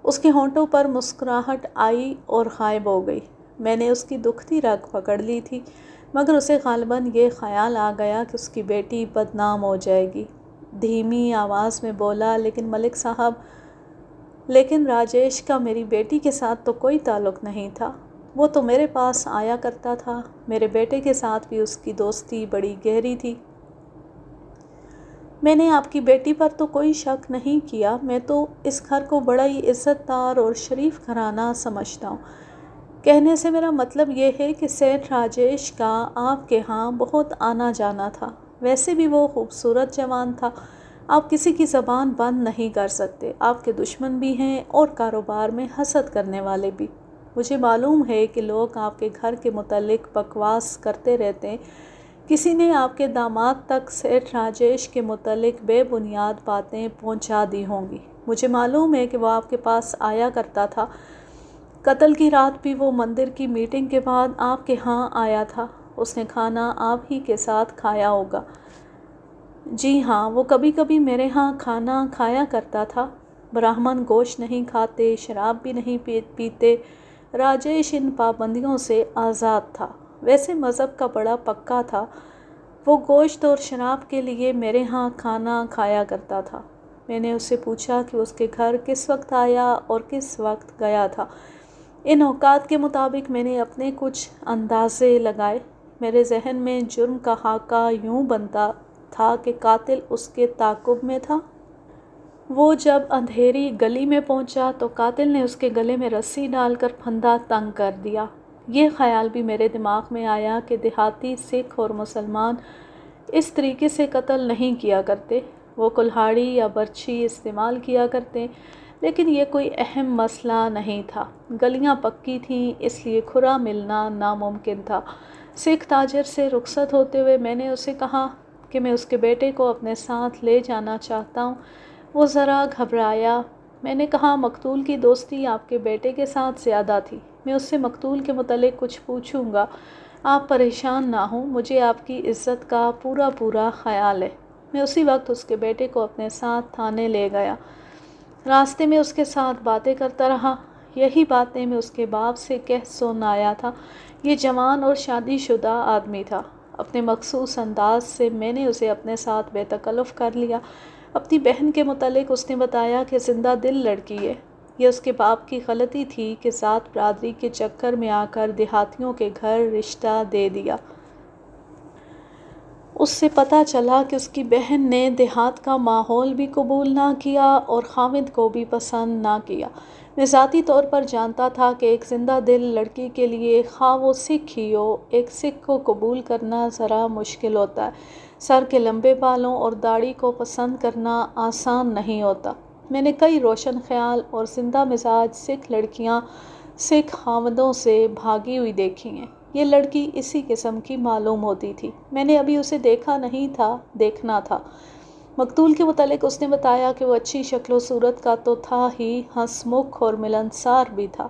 Speaker 1: اس کے ہونٹوں پر مسکراہٹ آئی اور غائب ہو گئی۔ میں نے اس کی دکھتی رگ پکڑ لی تھی، مگر اسے غالباً یہ خیال آ گیا کہ اس کی بیٹی بدنام ہو جائے گی۔ دھیمی آواز میں بولا، لیکن ملک صاحب، لیکن راجیش کا میری بیٹی کے ساتھ تو کوئی تعلق نہیں تھا۔ وہ تو میرے پاس آیا کرتا تھا۔ میرے بیٹے کے ساتھ بھی اس کی دوستی بڑی گہری تھی۔ میں نے آپ کی بیٹی پر تو کوئی شک نہیں کیا، میں تو اس گھر کو بڑا ہی عزت دار اور شریف گھرانہ سمجھتا ہوں۔ کہنے سے میرا مطلب یہ ہے کہ سیٹھ راجیش کا آپ کے ہاں بہت آنا جانا تھا۔ ویسے بھی وہ خوبصورت جوان تھا۔ آپ کسی کی زبان بند نہیں کر سکتے۔ آپ کے دشمن بھی ہیں اور کاروبار میں حسد کرنے والے بھی۔ مجھے معلوم ہے کہ لوگ آپ کے گھر کے متعلق بکواس کرتے رہتے ہیں۔ کسی نے آپ کے داماد تک سیٹھ راجیش کے متعلق بے بنیاد باتیں پہنچا دی ہوں گی۔ مجھے معلوم ہے کہ وہ آپ کے پاس آیا کرتا تھا۔ قتل کی رات بھی وہ مندر کی میٹنگ کے بعد آپ کے ہاں آیا تھا۔ اس نے کھانا آپ ہی کے ساتھ کھایا ہوگا۔ جی ہاں، وہ کبھی کبھی میرے ہاں کھانا کھایا کرتا تھا۔ براہمن گوشت نہیں کھاتے، شراب بھی نہیں پیتے۔ راجیش ان پابندیوں سے آزاد تھا۔ ویسے مذہب کا بڑا پکا تھا۔ وہ گوشت اور شراب کے لیے میرے ہاں کھانا کھایا کرتا تھا۔ میں نے اس سے پوچھا کہ اس کے گھر کس وقت آیا اور کس وقت گیا تھا۔ ان اوقات کے مطابق میں نے اپنے کچھ اندازے لگائے۔ میرے ذہن میں جرم کا خاکہ یوں بنتا تھا کہ قاتل اس کے تعاقب میں تھا۔ وہ جب اندھیری گلی میں پہنچا تو قاتل نے اس کے گلے میں رسی ڈال کر پھندا تنگ کر دیا۔ یہ خیال بھی میرے دماغ میں آیا کہ دیہاتی سکھ اور مسلمان اس طریقے سے قتل نہیں کیا کرتے۔ وہ کلہاڑی یا برچھی استعمال کیا کرتے، لیکن یہ کوئی اہم مسئلہ نہیں تھا۔ گلیاں پکی تھیں، اس لیے کھرا ملنا ناممکن تھا۔ سکھ تاجر سے رخصت ہوتے ہوئے میں نے اسے کہا کہ میں اس کے بیٹے کو اپنے ساتھ لے جانا چاہتا ہوں۔ وہ ذرا گھبرایا۔ میں نے کہا، مقتول کی دوستی آپ کے بیٹے کے ساتھ زیادہ تھی۔ میں اس سے مقتول کے متعلق کچھ پوچھوں گا۔ آپ پریشان نہ ہوں، مجھے آپ کی عزت کا پورا خیال ہے۔ میں اسی وقت اس کے بیٹے کو اپنے ساتھ تھانے لے گیا۔ راستے میں اس کے ساتھ باتیں کرتا رہا۔ یہی باتیں میں اس کے باپ سے کہہ سن آیا تھا۔ یہ جوان اور شادی شدہ آدمی تھا۔ اپنے مخصوص انداز سے میں نے اسے اپنے ساتھ بے تکلف کر لیا۔ اپنی بہن کے متعلق اس نے بتایا کہ زندہ دل لڑکی ہے۔ یہ اس کے باپ کی غلطی تھی کہ ذات برادری کے چکر میں آ کر دیہاتیوں کے گھر رشتہ دے دیا۔ اس سے پتہ چلا کہ اس کی بہن نے دیہات کا ماحول بھی قبول نہ کیا اور خاوند کو بھی پسند نہ کیا۔ میں ذاتی طور پر جانتا تھا کہ ایک زندہ دل لڑکی کے لیے، خواہ وہ سکھ ہی ہو، ایک سکھ کو قبول کرنا ذرا مشکل ہوتا ہے۔ سر کے لمبے بالوں اور داڑھی کو پسند کرنا آسان نہیں ہوتا۔ میں نے کئی روشن خیال اور زندہ مزاج سکھ لڑکیاں سکھ خاوندوں سے بھاگی ہوئی دیکھی ہیں۔ یہ لڑکی اسی قسم کی معلوم ہوتی تھی۔ میں نے ابھی اسے دیکھا نہیں تھا، دیکھنا تھا۔ مقتول کے متعلق اس نے بتایا کہ وہ اچھی شکل و صورت کا تو تھا ہی، ہنس مکھ اور ملنسار بھی تھا۔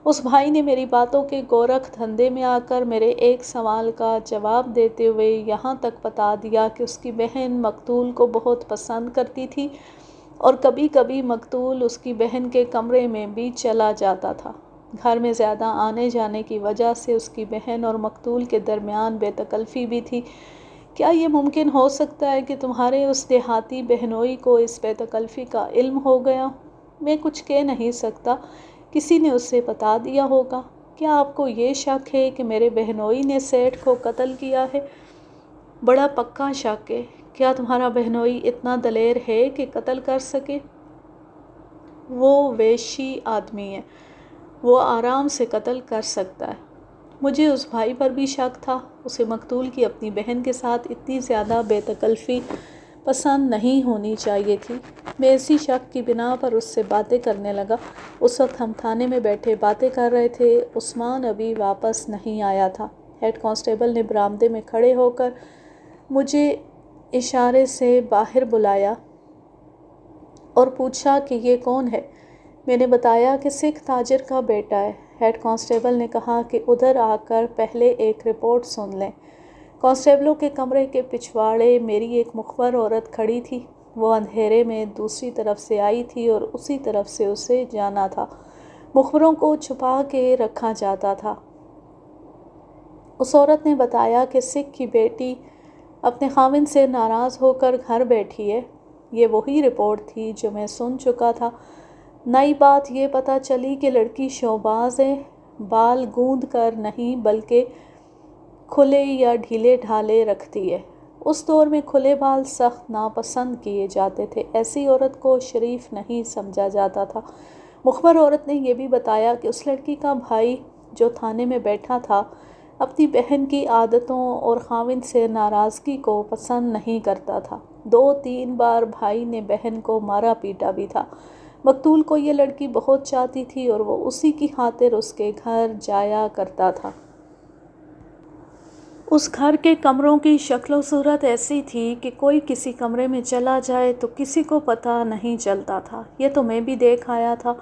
Speaker 1: اس بھائی نے میری باتوں کے گورکھ دھندے میں آ کر میرے ایک سوال کا جواب دیتے ہوئے یہاں تک بتا دیا کہ اس کی بہن مقتول کو بہت پسند کرتی تھی اور کبھی کبھی مقتول اس کی بہن کے کمرے میں بھی چلا جاتا تھا۔ گھر میں زیادہ آنے جانے کی وجہ سے اس کی بہن اور مقتول کے درمیان بے تکلفی بھی تھی۔ کیا یہ ممکن ہو سکتا ہے کہ تمہارے اس دیہاتی بہنوئی کو اس بے تکلفی کا علم ہو گیا؟ میں کچھ کہہ نہیں سکتا، کسی نے اسے بتا دیا ہوگا۔ کیا آپ کو یہ شک ہے کہ میرے بہنوئی نے سیٹھ کو قتل کیا ہے؟ بڑا پکا شک ہے۔ کیا تمہارا بہنوئی اتنا دلیر ہے کہ قتل کر سکے؟ وہ ویشی آدمی ہے، وہ آرام سے قتل کر سکتا ہے۔ مجھے اس بھائی پر بھی شک تھا، اسے مقتول کی اپنی بہن کے ساتھ اتنی زیادہ بے تکلفی پسند نہیں ہونی چاہیے تھی۔ میں اسی شک کی بنا پر اس سے باتیں کرنے لگا۔ اس وقت ہم تھانے میں بیٹھے باتیں کر رہے تھے، عثمان ابھی واپس نہیں آیا تھا۔ ہیڈ کانسٹیبل نے برآمدے میں کھڑے ہو کر مجھے اشارے سے باہر بلایا اور پوچھا کہ یہ کون ہے؟ میں نے بتایا کہ سکھ تاجر کا بیٹا ہے۔ ہیڈ کانسٹیبل نے کہا کہ ادھر آ کر پہلے ایک رپورٹ سن لیں۔ کانسٹیبلوں کے کمرے کے پچھواڑے میری ایک مخبر عورت کھڑی تھی۔ وہ اندھیرے میں دوسری طرف سے آئی تھی اور اسی طرف سے اسے جانا تھا۔ مخبروں کو چھپا کے رکھا جاتا تھا۔ اس عورت نے بتایا کہ سکھ کی بیٹی اپنے خاوند سے ناراض ہو کر گھر بیٹھی ہے۔ یہ وہی رپورٹ تھی جو میں سن چکا تھا۔ نئی بات یہ پتہ چلی کہ لڑکی شوباز ہے، بال گوندھ کر نہیں بلکہ کھلے یا ڈھیلے ڈھالے رکھتی ہے۔ اس دور میں کھلے بال سخت ناپسند کیے جاتے تھے، ایسی عورت کو شریف نہیں سمجھا جاتا تھا۔ مخبر عورت نے یہ بھی بتایا کہ اس لڑکی کا بھائی جو تھانے میں بیٹھا تھا اپنی بہن کی عادتوں اور خاوند سے ناراضگی کو پسند نہیں کرتا تھا۔ 2-3 بار بھائی نے بہن کو مارا پیٹا بھی تھا۔ مقتول کو یہ لڑکی بہت چاہتی تھی اور وہ اسی کی خاطر اس کے گھر جایا کرتا تھا۔ اس گھر کے کمروں کی شکل و صورت ایسی تھی کہ کوئی کسی کمرے میں چلا جائے تو کسی کو پتہ نہیں چلتا تھا۔ یہ تو میں بھی دیکھ آیا تھا،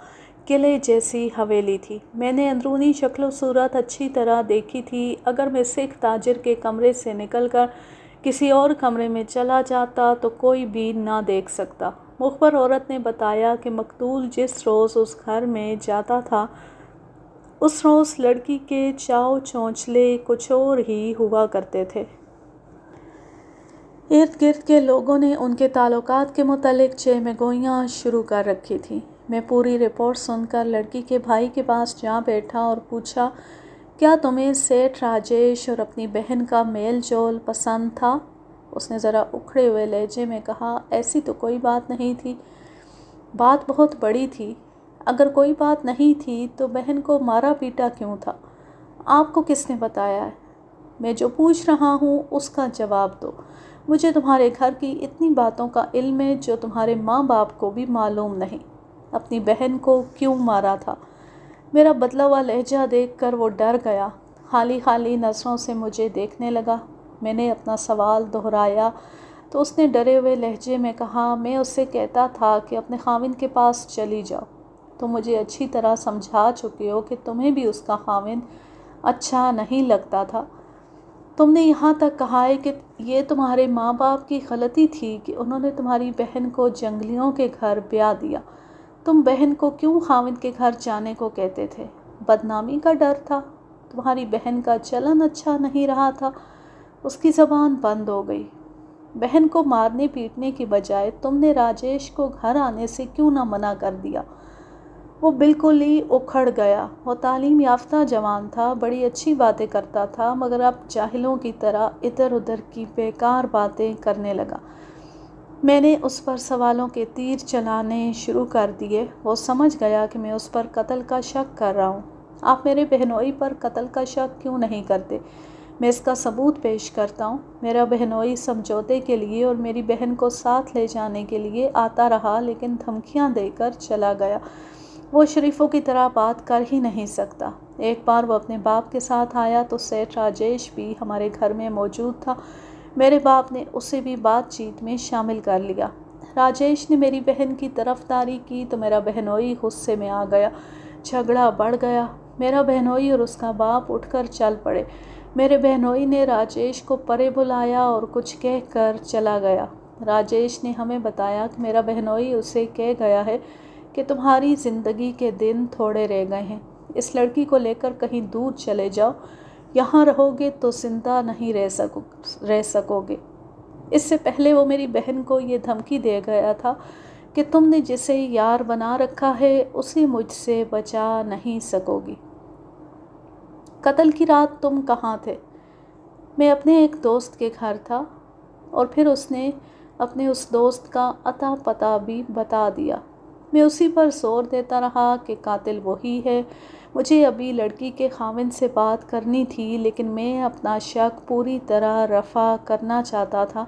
Speaker 1: قلعے جیسی حویلی تھی۔ میں نے اندرونی شکل و صورت اچھی طرح دیکھی تھی۔ اگر میں سکھ تاجر کے کمرے سے نکل کر کسی اور کمرے میں چلا جاتا تو کوئی بھی نہ دیکھ سکتا۔ مخبر عورت نے بتایا کہ مقتول جس روز اس گھر میں جاتا تھا اس روز لڑکی کے چاؤ چونچلے کچھ اور ہی ہوا کرتے تھے۔ ارد گرد کے لوگوں نے ان کے تعلقات کے متعلق چہمہ گوئیاں شروع کر رکھی تھیں۔ میں پوری رپورٹ سن کر لڑکی کے بھائی کے پاس جا بیٹھا اور پوچھا، کیا تمہیں سیٹھ راجیش اور اپنی بہن کا میل جول پسند تھا؟ اس نے ذرا اکھڑے ہوئے لہجے میں کہا، ایسی تو کوئی بات نہیں تھی۔ بات بہت بڑی تھی۔ اگر کوئی بات نہیں تھی تو بہن کو مارا پیٹا کیوں تھا؟ آپ کو کس نے بتایا ہے؟ میں جو پوچھ رہا ہوں اس کا جواب دو۔ مجھے تمہارے گھر کی اتنی باتوں کا علم ہے جو تمہارے ماں باپ کو بھی معلوم نہیں۔ اپنی بہن کو کیوں مارا تھا؟ میرا بدلا ہوا لہجہ دیکھ کر وہ ڈر گیا، خالی خالی نظروں سے مجھے دیکھنے لگا۔ میں نے اپنا سوال دہرایا تو اس نے ڈرے ہوئے لہجے میں کہا، میں اس سے کہتا تھا کہ اپنے خاوند کے پاس چلی جاؤ۔ تم مجھے اچھی طرح سمجھا چکے ہو کہ تمہیں بھی اس کا خاوند اچھا نہیں لگتا تھا۔ تم نے یہاں تک کہا ہے کہ یہ تمہارے ماں باپ کی غلطی تھی کہ انہوں نے تمہاری بہن کو جنگلیوں کے گھر بیاہ دیا۔ تم بہن کو کیوں خاوند کے گھر جانے کو کہتے تھے؟ بدنامی کا ڈر تھا؟ تمہاری بہن کا چلن اچھا نہیں رہا تھا؟ اس کی زبان بند ہو گئی۔ بہن کو مارنے پیٹنے کی بجائے تم نے راجیش کو گھر آنے سے کیوں نہ منع کر دیا؟ وہ بالکل ہی اکھڑ گیا۔ وہ تعلیم یافتہ جوان تھا، بڑی اچھی باتیں کرتا تھا، مگر اب جاہلوں کی طرح ادھر ادھر کی بیکار باتیں کرنے لگا۔ میں نے اس پر سوالوں کے تیر چلانے شروع کر دیے۔ وہ سمجھ گیا کہ میں اس پر قتل کا شک کر رہا ہوں۔ آپ میرے بہنوئی پر قتل کا شک کیوں نہیں کرتے؟ میں اس کا ثبوت پیش کرتا ہوں۔ میرا بہنوئی سمجھوتے کے لیے اور میری بہن کو ساتھ لے جانے کے لیے آتا رہا، لیکن دھمکیاں دے کر چلا گیا۔ وہ شریفوں کی طرح بات کر ہی نہیں سکتا۔ ایک بار وہ اپنے باپ کے ساتھ آیا تو سیٹھ راجیش بھی ہمارے گھر میں موجود تھا۔ میرے باپ نے اسے بھی بات چیت میں شامل کر لیا۔ راجیش نے میری بہن کی طرفداری کی تو میرا بہنوئی غصے میں آ گیا۔ جھگڑا بڑھ گیا۔ میرا بہنوئی اور اس کا باپ اٹھ کر چل پڑے۔ میرے بہنوئی نے راجیش کو پرے بلایا اور کچھ کہہ کر چلا گیا۔ راجیش نے ہمیں بتایا کہ میرا بہنوئی اسے کہہ گیا ہے کہ تمہاری زندگی کے دن تھوڑے رہ گئے ہیں، اس لڑکی کو لے کر کہیں دور چلے جاؤ، یہاں رہو گے تو زندہ نہیں رہ سکو گے۔ اس سے پہلے وہ میری بہن کو یہ دھمکی دے گیا تھا کہ تم نے جسے یار بنا رکھا ہے اسے مجھ سے بچا نہیں سکو گی۔ قتل کی رات تم کہاں تھے؟ میں اپنے ایک دوست کے گھر تھا، اور پھر اس نے اپنے اس دوست کا اتا پتہ بھی بتا دیا۔ میں اسی پر زور دیتا رہا کہ قاتل وہی ہے۔ مجھے ابھی لڑکی کے خاوند سے بات کرنی تھی، لیکن میں اپنا شک پوری طرح رفع کرنا چاہتا تھا۔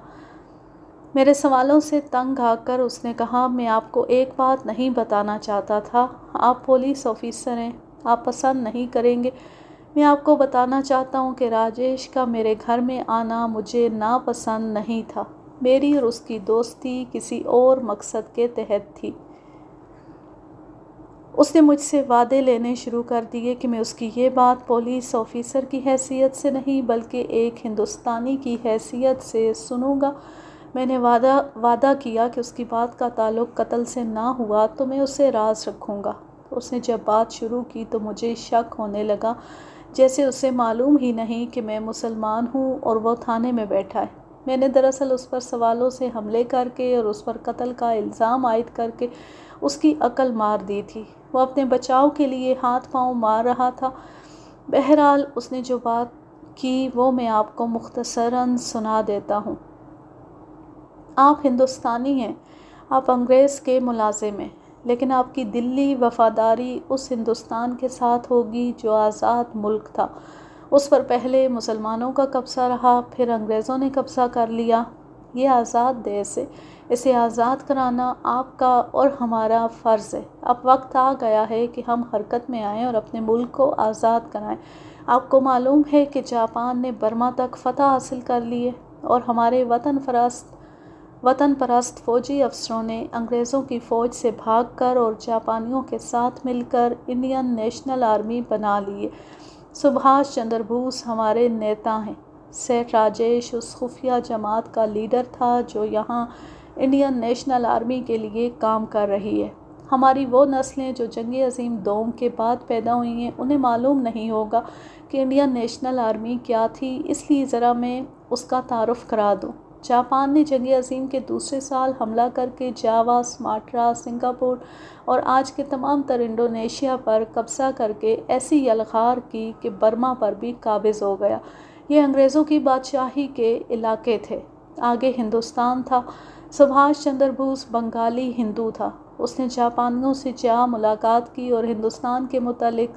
Speaker 1: میرے سوالوں سے تنگ آ کر اس نے کہا، میں آپ کو ایک بات نہیں بتانا چاہتا تھا، آپ پولیس آفیسر ہیں، آپ پسند نہیں کریں گے۔ میں آپ کو بتانا چاہتا ہوں کہ راجیش کا میرے گھر میں آنا مجھے ناپسند نہیں تھا۔ میری اور اس کی دوستی کسی اور مقصد کے تحت تھی۔ اس نے مجھ سے وعدے لینے شروع کر دیے کہ میں اس کی یہ بات پولیس آفیسر کی حیثیت سے نہیں بلکہ ایک ہندوستانی کی حیثیت سے سنوں گا۔ میں نے وعدہ کیا کہ اس کی بات کا تعلق قتل سے نہ ہوا تو میں اسے راز رکھوں گا۔ اس نے جب بات شروع کی تو مجھے شک ہونے لگا، جیسے اسے معلوم ہی نہیں کہ میں مسلمان ہوں اور وہ تھانے میں بیٹھا ہے۔ میں نے دراصل اس پر سوالوں سے حملے کر کے اور اس پر قتل کا الزام عائد کر کے اس کی عقل مار دی تھی۔ وہ اپنے بچاؤ کے لیے ہاتھ پاؤں مار رہا تھا۔ بہرحال اس نے جو بات کی وہ میں آپ کو مختصراً سنا دیتا ہوں۔ آپ ہندوستانی ہیں، آپ انگریز کے ملازم ہیں، لیکن آپ کی دلی وفاداری اس ہندوستان کے ساتھ ہوگی جو آزاد ملک تھا۔ اس پر پہلے مسلمانوں کا قبضہ رہا، پھر انگریزوں نے قبضہ کر لیا۔ یہ آزاد دیش ہے، اسے آزاد کرانا آپ کا اور ہمارا فرض ہے۔ اب وقت آ گیا ہے کہ ہم حرکت میں آئیں اور اپنے ملک کو آزاد کرائیں۔ آپ کو معلوم ہے کہ جاپان نے برما تک فتح حاصل کر لی ہے، اور ہمارے وطن پرست فوجی افسروں نے انگریزوں کی فوج سے بھاگ کر اور جاپانیوں کے ساتھ مل کر انڈین نیشنل آرمی بنا لی ہے۔ سبھاش چندر بوس ہمارے نیتا ہیں۔ سیٹھ راجیش اس خفیہ جماعت کا لیڈر تھا جو یہاں انڈین نیشنل آرمی کے لیے کام کر رہی ہے۔ ہماری وہ نسلیں جو جنگ عظیم دوم کے بعد پیدا ہوئی ہیں انہیں معلوم نہیں ہوگا کہ انڈین نیشنل آرمی کیا تھی، اس لیے ذرا میں اس کا تعارف کرا دوں۔ جاپان نے جنگ عظیم کے دوسرے سال حملہ کر کے جاوا، سماٹرا، سنگاپور اور آج کے تمام تر انڈونیشیا پر قبضہ کر کے ایسی یلغار کی کہ برما پر بھی قابض ہو گیا۔ یہ انگریزوں کی بادشاہی کے علاقے تھے۔ آگے ہندوستان تھا۔ سبھاش چندر بوس بنگالی ہندو تھا۔ اس نے جاپانیوں سے جا ملاقات کی اور ہندوستان کے متعلق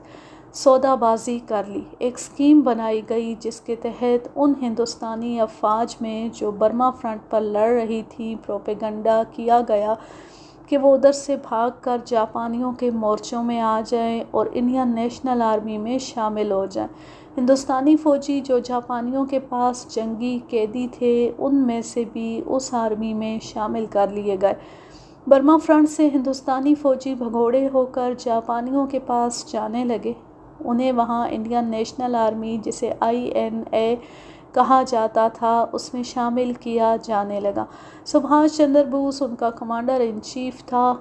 Speaker 1: سودا بازی کر لی۔ ایک اسکیم بنائی گئی جس کے تحت ان ہندوستانی افواج میں جو برما فرنٹ پر لڑ رہی تھی پروپیگنڈا کیا گیا کہ وہ ادھر سے بھاگ کر جاپانیوں کے مورچوں میں آ جائیں اور انڈین نیشنل آرمی میں شامل ہو جائیں۔ ہندوستانی فوجی جو جاپانیوں کے پاس جنگی قیدی تھے ان میں سے بھی اس آرمی میں شامل کر لیے گئے۔ برما فرنٹ سے ہندوستانی فوجی بھگوڑے ہو کر جاپانیوں کے پاس جانے لگے۔ انہیں وہاں انڈین نیشنل آرمی جسے INA کہا جاتا تھا اس میں شامل کیا جانے لگا۔ سبھاش چندر بوس ان کا کمانڈر ان چیف تھا۔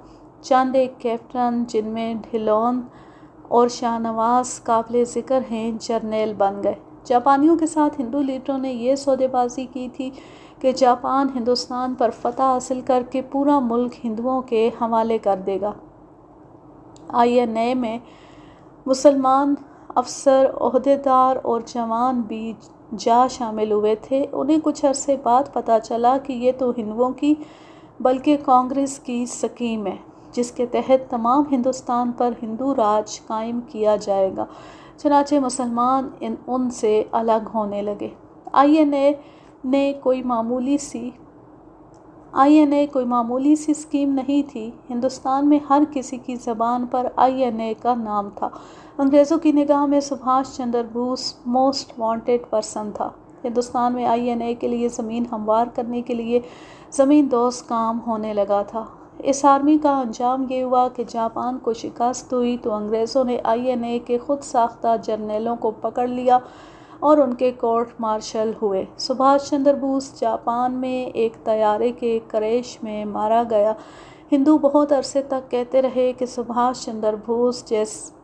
Speaker 1: چند ایک کیپٹن جن میں ڈھلون اور شاہ نواز قابل ذکر ہیں جرنیل بن گئے۔ جاپانیوں کے ساتھ ہندو لیڈروں نے یہ سودے بازی کی تھی کہ جاپان ہندوستان پر فتح حاصل کر کے پورا ملک ہندوؤں کے حوالے کر دے گا۔ INA میں مسلمان افسر، عہدیدار اور جوان بھی جا شامل ہوئے تھے۔ انہیں کچھ عرصے بعد پتہ چلا کہ یہ تو ہندوؤں کی بلکہ کانگریس کی اسکیم ہے جس کے تحت تمام ہندوستان پر ہندو راج قائم کیا جائے گا۔ چنانچہ مسلمان ان سے الگ ہونے لگے۔ INA کوئی معمولی سی اسکیم نہیں تھی۔ ہندوستان میں ہر کسی کی زبان پر INA کا نام تھا۔ انگریزوں کی نگاہ میں سبھاش Chandra Bose most wanted person تھا۔ ہندوستان میں INA کے لیے زمین ہموار کرنے کے لیے زمین دوز کام ہونے لگا تھا۔ اس آرمی کا انجام یہ ہوا کہ جاپان کو شکست ہوئی تو انگریزوں نے INA کے خود ساختہ جرنیلوں کو پکڑ لیا اور ان کے کورٹ مارشل ہوئے۔ سبھاش چندر بوس جاپان میں ایک طیارے کے کریش میں مارا گیا۔ ہندو بہت عرصے تک کہتے رہے کہ سبھاش چندر بوس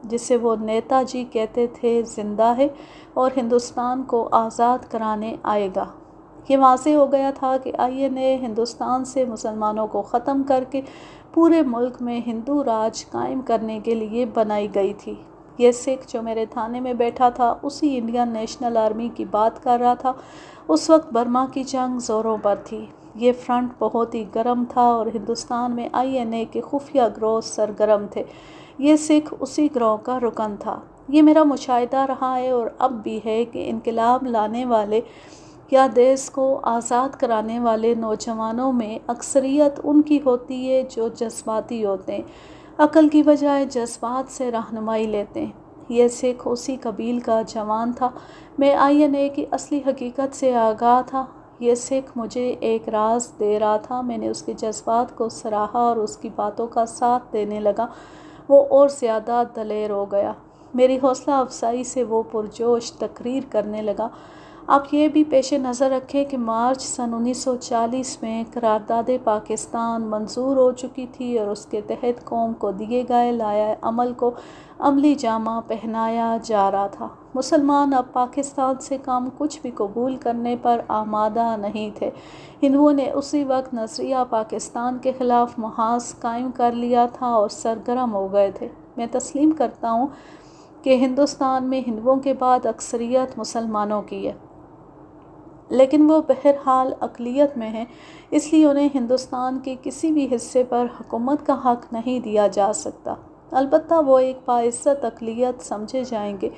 Speaker 1: جسے وہ نیتا جی کہتے تھے زندہ ہے اور ہندوستان کو آزاد کرانے آئے گا۔ یہ واضح ہو گیا تھا کہ INA ہندوستان سے مسلمانوں کو ختم کر کے پورے ملک میں ہندو راج قائم کرنے کے لیے بنائی گئی تھی۔ یہ سکھ جو میرے تھانے میں بیٹھا تھا اسی انڈین نیشنل آرمی کی بات کر رہا تھا۔ اس وقت برما کی جنگ زوروں پر تھی۔ یہ فرنٹ بہت ہی گرم تھا اور ہندوستان میں INA کے خفیہ گروہ سرگرم تھے۔ یہ سکھ اسی گروہ کا رکن تھا۔ یہ میرا مشاہدہ رہا ہے اور اب بھی ہے کہ انقلاب لانے والے یا دیس کو آزاد کرانے والے نوجوانوں میں اکثریت ان کی ہوتی ہے جو جذباتی ہوتے ہیں، عقل کی بجائے جذبات سے رہنمائی لیتے ہیں۔ یہ سکھ اسی قبیل کا جوان تھا۔ میں INA کی اصلی حقیقت سے آگاہ تھا۔ یہ سکھ مجھے ایک راز دے رہا تھا۔ میں نے اس کے جذبات کو سراہا اور اس کی باتوں کا ساتھ دینے لگا۔ وہ اور زیادہ دلیر ہو گیا۔ میری حوصلہ افزائی سے وہ پرجوش تقریر کرنے لگا۔ آپ یہ بھی پیش نظر رکھیں کہ مارچ سن 1940 میں قرارداد پاکستان منظور ہو چکی تھی اور اس کے تحت قوم کو دیے گئے لائحہ عمل کو عملی جامہ پہنایا جا رہا تھا۔ مسلمان اب پاکستان سے کم کچھ بھی قبول کرنے پر آمادہ نہیں تھے۔ ہندوؤں نے اسی وقت نظریہ پاکستان کے خلاف محاذ قائم کر لیا تھا اور سرگرم ہو گئے تھے۔ میں تسلیم کرتا ہوں کہ ہندوستان میں ہندوؤں کے بعد اکثریت مسلمانوں کی ہے، لیکن وہ بہرحال اقلیت میں ہیں، اس لیے انہیں ہندوستان کے کسی بھی حصے پر حکومت کا حق نہیں دیا جا سکتا۔ البتہ وہ ایک باعزت اقلیت سمجھے جائیں گے۔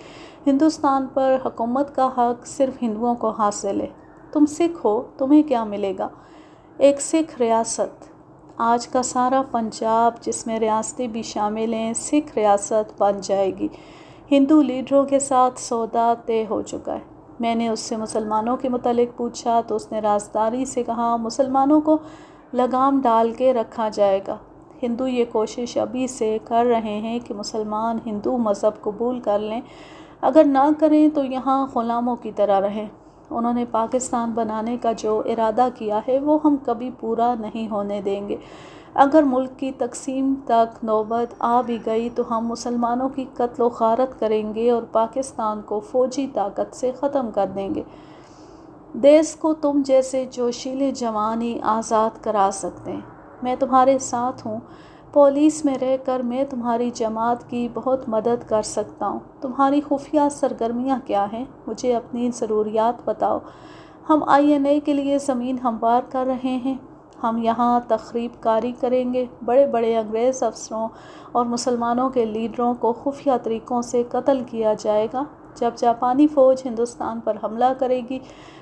Speaker 1: ہندوستان پر حکومت کا حق صرف ہندوؤں کو حاصل ہے۔ تم سکھ ہو، تمہیں کیا ملے گا؟ ایک سکھ ریاست۔ آج کا سارا پنجاب جس میں ریاستیں بھی شامل ہیں سکھ ریاست بن جائے گی۔ ہندو لیڈروں کے ساتھ سودا طے ہو چکا ہے۔ میں نے اس سے مسلمانوں کے متعلق پوچھا تو اس نے رازداری سے کہا، مسلمانوں کو لگام ڈال کے رکھا جائے گا۔ ہندو یہ کوشش ابھی سے کر رہے ہیں کہ مسلمان ہندو مذہب قبول کر لیں، اگر نہ کریں تو یہاں غلاموں کی طرح رہیں۔ انہوں نے پاکستان بنانے کا جو ارادہ کیا ہے وہ ہم کبھی پورا نہیں ہونے دیں گے۔ اگر ملک کی تقسیم تک نوبت آ بھی گئی تو ہم مسلمانوں کی قتل و غارت کریں گے اور پاکستان کو فوجی طاقت سے ختم کر دیں گے۔ دیس کو تم جیسے جوشیلے جوان ہی آزاد کرا سکتے ہیں۔ میں تمہارے ساتھ ہوں۔ پولیس میں رہ کر میں تمہاری جماعت کی بہت مدد کر سکتا ہوں۔ تمہاری خفیہ سرگرمیاں کیا ہیں؟ مجھے اپنی ضروریات بتاؤ۔ ہم INA کے لیے زمین ہموار کر رہے ہیں۔ ہم یہاں تخریب کاری کریں گے۔ بڑے بڑے انگریز افسروں اور مسلمانوں کے لیڈروں کو خفیہ طریقوں سے قتل کیا جائے گا۔ جب جاپانی فوج ہندوستان پر حملہ کرے گی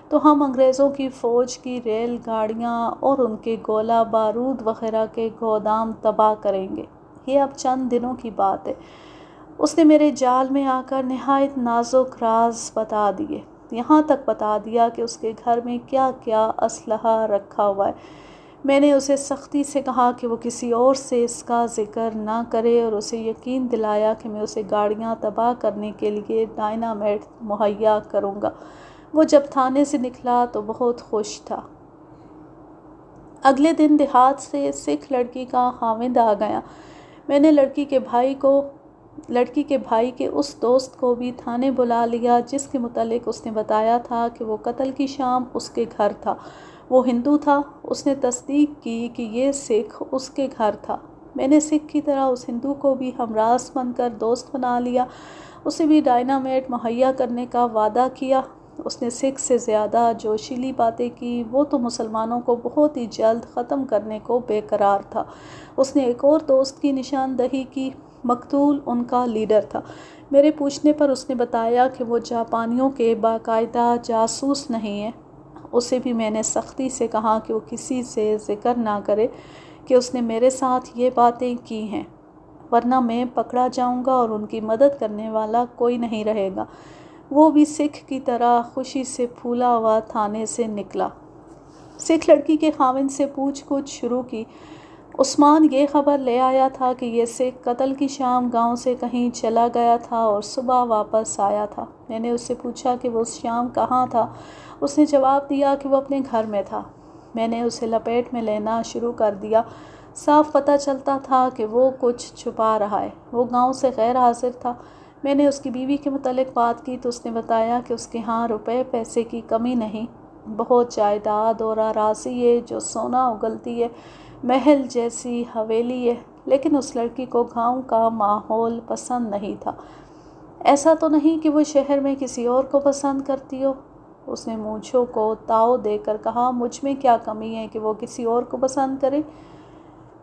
Speaker 1: تو ہم انگریزوں کی فوج کی ریل گاڑیاں اور ان کے گولہ بارود وغیرہ کے گودام تباہ کریں گے۔ یہ اب چند دنوں کی بات ہے۔ اس نے میرے جال میں آ کر نہایت نازک راز بتا دیے۔ یہاں تک بتا دیا کہ اس کے گھر میں کیا کیا اسلحہ رکھا ہوا ہے۔ میں نے اسے سختی سے کہا کہ وہ کسی اور سے اس کا ذکر نہ کرے اور اسے یقین دلایا کہ میں اسے گاڑیاں تباہ کرنے کے لیے ڈائنامیٹ مہیا کروں گا۔ وہ جب تھانے سے نکلا تو بہت خوش تھا۔ اگلے دن دیہات سے سکھ لڑکی کا خاوند آ گیا۔ میں نے لڑکی کے بھائی کے اس دوست کو بھی تھانے بلا لیا جس کے متعلق اس نے بتایا تھا کہ وہ قتل کی شام اس کے گھر تھا۔ وہ ہندو تھا۔ اس نے تصدیق کی کہ یہ سکھ اس کے گھر تھا۔ میں نے سکھ کی طرح اس ہندو کو بھی ہمراز بن کر دوست بنا لیا۔ اسے بھی ڈائنامیٹ مہیا کرنے کا وعدہ کیا۔ اس نے سکھ سے زیادہ جوشیلی باتیں کی۔ وہ تو مسلمانوں کو بہت ہی جلد ختم کرنے کو بے قرار تھا۔ اس نے ایک اور دوست کی نشاندہی کی۔ مقتول ان کا لیڈر تھا۔ میرے پوچھنے پر اس نے بتایا کہ وہ جاپانیوں کے باقاعدہ جاسوس نہیں ہے۔ اسے بھی میں نے سختی سے کہا کہ وہ کسی سے ذکر نہ کرے کہ اس نے میرے ساتھ یہ باتیں کی ہیں، ورنہ میں پکڑا جاؤں گا اور ان کی مدد کرنے والا کوئی نہیں رہے گا۔ وہ بھی سکھ کی طرح خوشی سے پھولا ہوا تھانے سے نکلا۔ سکھ لڑکی کے خاوند سے پوچھ گچھ شروع کی۔ عثمان یہ خبر لے آیا تھا کہ یہ سکھ قتل کی شام گاؤں سے کہیں چلا گیا تھا اور صبح واپس آیا تھا۔ میں نے اس سے پوچھا کہ وہ اس شام کہاں تھا۔ اس نے جواب دیا کہ وہ اپنے گھر میں تھا۔ میں نے اسے لپیٹ میں لینا شروع کر دیا۔ صاف پتہ چلتا تھا کہ وہ کچھ چھپا رہا ہے۔ وہ گاؤں سے غیر حاضر تھا۔ میں نے اس کی بیوی کے متعلق بات کی تو اس نے بتایا کہ اس کے ہاں روپے پیسے کی کمی نہیں۔ بہت جائیداد اور آراضی ہے جو سونا اگلتی ہے، محل جیسی حویلی ہے، لیکن اس لڑکی کو گاؤں کا ماحول پسند نہیں تھا۔ ایسا تو نہیں کہ وہ شہر میں کسی اور کو پسند کرتی ہو؟ اس نے مونچھوں کو تاؤ دے کر کہا، مجھ میں کیا کمی ہے کہ وہ کسی اور کو پسند کرے؟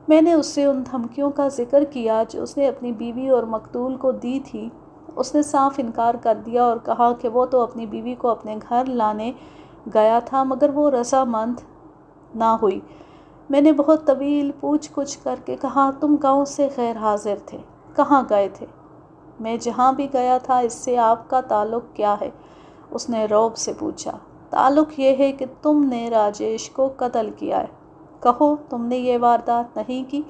Speaker 1: میں نے اس سے ان دھمکیوں کا ذکر کیا جو اس نے اپنی بیوی اور مقتول کو دی تھی۔ اس نے صاف انکار کر دیا اور کہا کہ وہ تو اپنی بیوی کو اپنے گھر لانے گیا تھا مگر وہ رضامند نہ ہوئی۔ میں نے بہت طویل پوچھ گچھ کر کے کہا، تم گاؤں سے غیر حاضر تھے، کہاں گئے تھے؟ میں جہاں بھی گیا تھا، اس سے آپ کا تعلق کیا ہے؟ اس نے رعب سے پوچھا۔ تعلق یہ ہے کہ تم نے راجیش کو قتل کیا ہے۔ کہو تم نے یہ واردات نہیں کی؟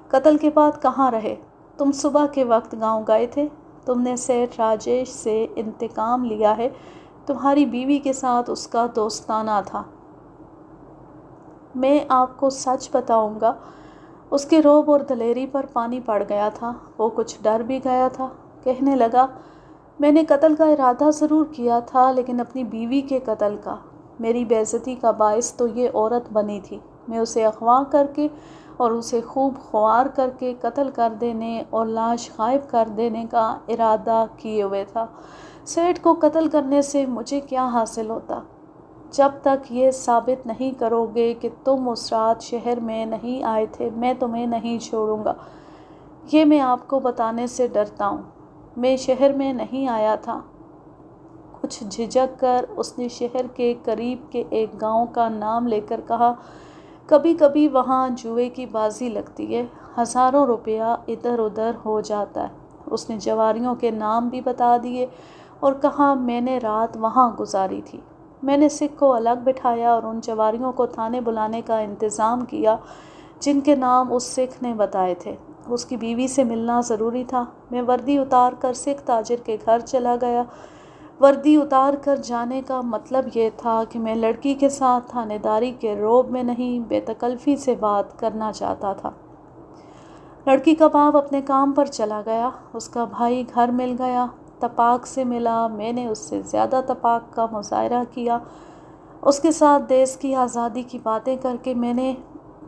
Speaker 1: قتل کے بعد کہاں رہے؟ تم صبح کے وقت گاؤں گئے تھے، تم نے سیٹھ راجیش سے انتقام لیا ہے، تمہاری بیوی کے ساتھ اس کا دوستانہ تھا۔ میں آپ کو سچ بتاؤں گا، اس کے رعب اور دلیری پر پانی پڑ گیا تھا، وہ کچھ ڈر بھی گیا تھا۔ کہنے لگا، میں نے قتل کا ارادہ ضرور کیا تھا لیکن اپنی بیوی کے قتل کا۔ میری بے عزتی کا باعث تو یہ عورت بنی تھی۔ میں اسے اغوا کر کے اور اسے خوب خوار کر کے قتل کر دینے اور لاش غائب کر دینے کا ارادہ کیے ہوئے تھا۔ سیٹھ کو قتل کرنے سے مجھے کیا حاصل ہوتا؟ جب تک یہ ثابت نہیں کرو گے کہ تم اس رات شہر میں نہیں آئے تھے، میں تمہیں نہیں چھوڑوں گا۔ یہ میں آپ کو بتانے سے ڈرتا ہوں، میں شہر میں نہیں آیا تھا۔ کچھ جھجک کر اس نے شہر کے قریب کے ایک گاؤں کا نام لے کر کہا، کبھی کبھی وہاں جوئے کی بازی لگتی ہے، ہزاروں روپیہ ادھر ادھر ہو جاتا ہے۔ اس نے جواریوں کے نام بھی بتا دیے اور کہا، میں نے رات وہاں گزاری تھی۔ میں نے سکھ کو الگ بٹھایا اور ان جواریوں کو تھانے بلانے کا انتظام کیا جن کے نام اس سکھ نے بتائے تھے۔ اس کی بیوی سے ملنا ضروری تھا۔ میں وردی اتار کر سکھ تاجر کے گھر چلا گیا۔ وردی اتار کر جانے کا مطلب یہ تھا کہ میں لڑکی کے ساتھ تھانے داری کے رعب میں نہیں، بے تکلفی سے بات کرنا چاہتا تھا۔ لڑکی کا باپ اپنے کام پر چلا گیا، اس کا بھائی گھر مل گیا، تپاک سے ملا۔ میں نے اس سے زیادہ تپاک کا مظاہرہ کیا۔ اس کے ساتھ دیس کی آزادی کی باتیں کر کے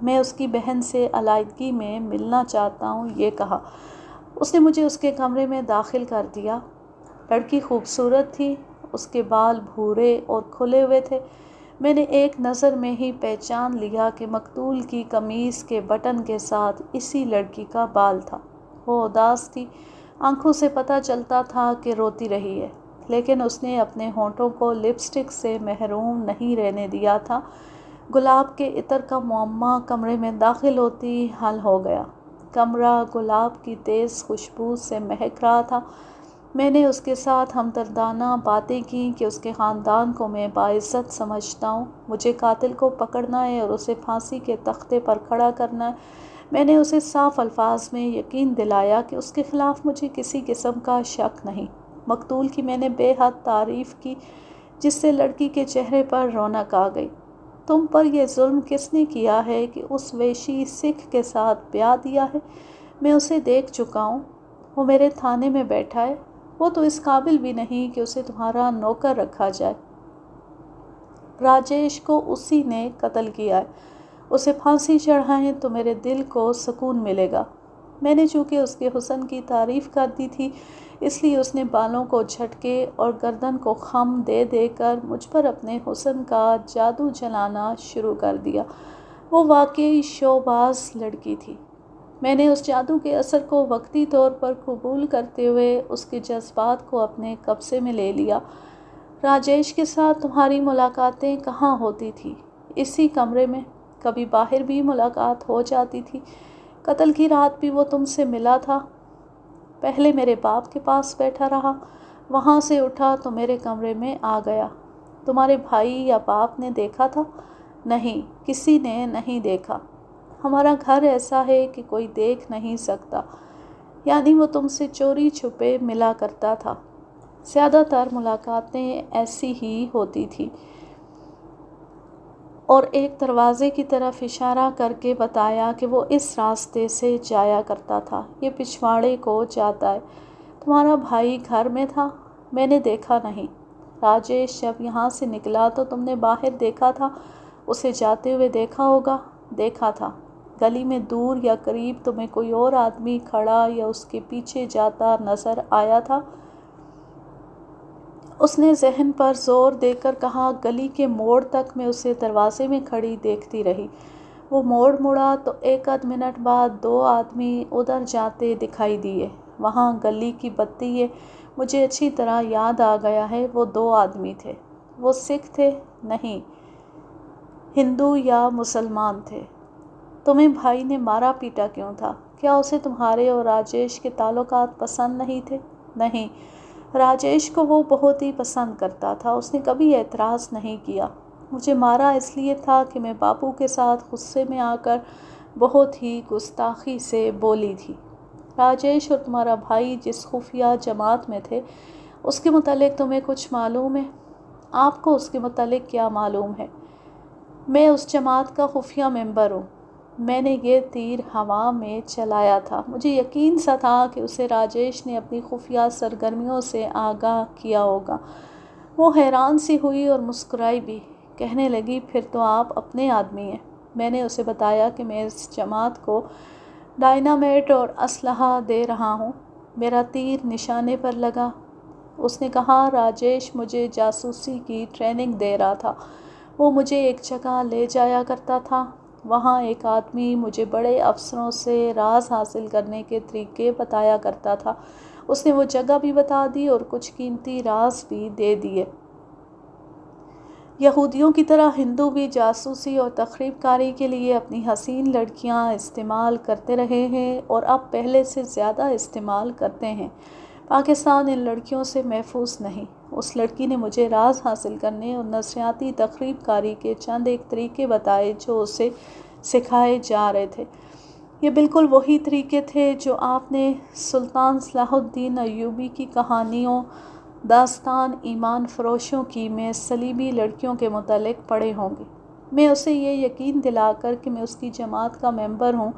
Speaker 1: میں اس کی بہن سے علیحدگی میں ملنا چاہتا ہوں یہ کہا۔ اس نے مجھے اس کے کمرے میں داخل کر دیا۔ لڑکی خوبصورت تھی، اس کے بال بھورے اور کھلے ہوئے تھے۔ میں نے ایک نظر میں ہی پہچان لیا کہ مقتول کی قمیص کے بٹن کے ساتھ اسی لڑکی کا بال تھا۔ وہ اداس تھی، آنکھوں سے پتہ چلتا تھا کہ روتی رہی ہے، لیکن اس نے اپنے ہونٹوں کو لپسٹک سے محروم نہیں رہنے دیا تھا۔ گلاب کے عطر کا معمہ کمرے میں داخل ہوتی حل ہو گیا۔ کمرہ گلاب کی تیز خوشبو سے مہک رہا تھا۔ میں نے اس کے ساتھ ہمدردانہ باتیں کیں کہ اس کے خاندان کو میں باعزت سمجھتا ہوں، مجھے قاتل کو پکڑنا ہے اور اسے پھانسی کے تختے پر کھڑا کرنا ہے۔ میں نے اسے صاف الفاظ میں یقین دلایا کہ اس کے خلاف مجھے کسی قسم کا شک نہیں۔ مقتول کی میں نے بے حد تعریف کی جس سے لڑکی کے چہرے پر رونق آ گئی۔ تم پر یہ ظلم کس نے کیا ہے کہ اس ویشی سکھ کے ساتھ بیاہ دیا ہے؟ میں اسے دیکھ چکا ہوں، وہ میرے تھانے میں بیٹھا ہے، وہ تو اس قابل بھی نہیں کہ اسے تمہارا نوکر رکھا جائے۔ راجیش کو اسی نے قتل کیا ہے، اسے پھانسی چڑھائیں تو میرے دل کو سکون ملے گا۔ میں نے چونکہ اس کے حسن کی تعریف کر دی تھی، اس لیے اس نے بالوں کو جھٹکے اور گردن کو خم دے دے کر مجھ پر اپنے حسن کا جادو چلانا شروع کر دیا۔ وہ واقعی شوباز لڑکی تھی۔ میں نے اس جادو کے اثر کو وقتی طور پر قبول کرتے ہوئے اس کے جذبات کو اپنے قبضے میں لے لیا۔ راجیش کے ساتھ تمہاری ملاقاتیں کہاں ہوتی تھی؟ اسی کمرے میں، کبھی باہر بھی ملاقات ہو جاتی تھی؟ قتل کی رات بھی وہ تم سے ملا تھا؟ پہلے میرے باپ کے پاس بیٹھا رہا، وہاں سے اٹھا تو میرے کمرے میں آ گیا۔ تمہارے بھائی یا باپ نے دیکھا تھا؟ نہیں، کسی نے نہیں دیکھا۔ ہمارا گھر ایسا ہے کہ کوئی دیکھ نہیں سکتا، یعنی وہ تم سے چوری چھپے ملا کرتا تھا۔ زیادہ تر ملاقاتیں ایسی ہی ہوتی تھی۔ اور ایک دروازے کی طرف اشارہ کر کے بتایا کہ وہ اس راستے سے جایا کرتا تھا، یہ پچھواڑے کو جاتا ہے۔ تمہارا بھائی گھر میں تھا؟ میں نے دیکھا نہیں۔ راجیش جب یہاں سے نکلا تو تم نے باہر دیکھا تھا، اسے جاتے ہوئے دیکھا ہوگا۔ دیکھا تھا۔ گلی میں دور یا قریب تمہیں کوئی اور آدمی کھڑا یا اس کے پیچھے جاتا نظر آیا تھا؟ اس نے ذہن پر زور دے کر کہا۔ گلی کے موڑ تک میں اسے دروازے میں کھڑی دیکھتی رہی۔ وہ موڑ مڑا تو ایک آدھ منٹ بعد 2 آدمی ادھر جاتے دکھائی دیے۔ وہاں گلی کی بتی ہے، مجھے اچھی طرح یاد آ گیا ہے، وہ 2 آدمی تھے۔ وہ سکھ تھے؟ نہیں، ہندو یا مسلمان تھے۔ تمہیں بھائی نے مارا پیٹا کیوں تھا؟ کیا اسے تمہارے اور راجیش کے تعلقات پسند نہیں تھے؟ نہیں، راجیش کو وہ بہت ہی پسند کرتا تھا، اس نے کبھی اعتراض نہیں کیا۔ مجھے مارا اس لیے تھا کہ میں باپو کے ساتھ غصے میں آ کر بہت ہی گستاخی سے بولی تھی۔ راجیش اور تمہارا بھائی جس خفیہ جماعت میں تھے، اس کے متعلق تمہیں کچھ معلوم ہے؟ آپ کو اس کے متعلق کیا معلوم ہے؟ میں اس جماعت کا خفیہ ممبر ہوں۔ میں نے یہ تیر ہوا میں چلایا تھا۔ مجھے یقین سا تھا کہ اسے راجیش نے اپنی خفیہ سرگرمیوں سے آگاہ کیا ہوگا۔ وہ حیران سی ہوئی اور مسکرائی بھی۔ کہنے لگی، پھر تو آپ اپنے آدمی ہیں۔ میں نے اسے بتایا کہ میں اس جماعت کو ڈائنامیٹ اور اسلحہ دے رہا ہوں۔ میرا تیر نشانے پر لگا۔ اس نے کہا، راجیش مجھے جاسوسی کی ٹریننگ دے رہا تھا۔ وہ مجھے ایک جگہ لے جایا کرتا تھا۔ وہاں ایک آدمی مجھے بڑے افسروں سے راز حاصل کرنے کے طریقے بتایا کرتا تھا۔ اس نے وہ جگہ بھی بتا دی اور کچھ قیمتی راز بھی دے دیے۔ یہودیوں کی طرح ہندو بھی جاسوسی اور تخریب کاری کے لیے اپنی حسین لڑکیاں استعمال کرتے رہے ہیں اور اب پہلے سے زیادہ استعمال کرتے ہیں۔ پاکستان ان لڑکیوں سے محفوظ نہیں۔ اس لڑکی نے مجھے راز حاصل کرنے اور نظریاتی تخریب کاری کے چند ایک طریقے بتائے جو اسے سکھائے جا رہے تھے۔ یہ بالکل وہی طریقے تھے جو آپ نے سلطان صلاح الدین ایوبی کی کہانیوں داستان ایمان فروشوں کی میں صلیبی لڑکیوں کے متعلق پڑھے ہوں گے۔ میں اسے یہ یقین دلا کر کہ میں اس کی جماعت کا ممبر ہوں،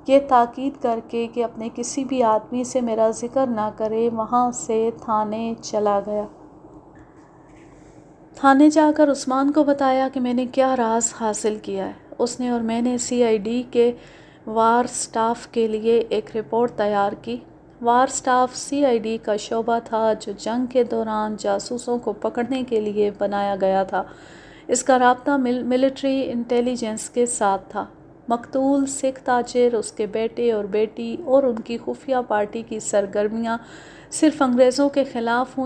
Speaker 1: یہ تاکید کر کے کہ اپنے کسی بھی آدمی سے میرا ذکر نہ کرے، وہاں سے تھانے چلا گیا۔ تھانے جا کر عثمان کو بتایا کہ میں نے کیا راز حاصل کیا ہے۔ اس نے اور میں نے CID کے وار سٹاف کے لیے ایک رپورٹ تیار کی۔ وار سٹاف CID کا شعبہ تھا جو جنگ کے دوران جاسوسوں کو پکڑنے کے لیے بنایا گیا تھا۔ اس کا رابطہ ملٹری انٹیلیجنس کے ساتھ تھا۔ مقتول سکھ تاجر، اس کے بیٹے اور بیٹی اور ان کی خفیہ پارٹی کی سرگرمیاں صرف انگریزوں کے خلاف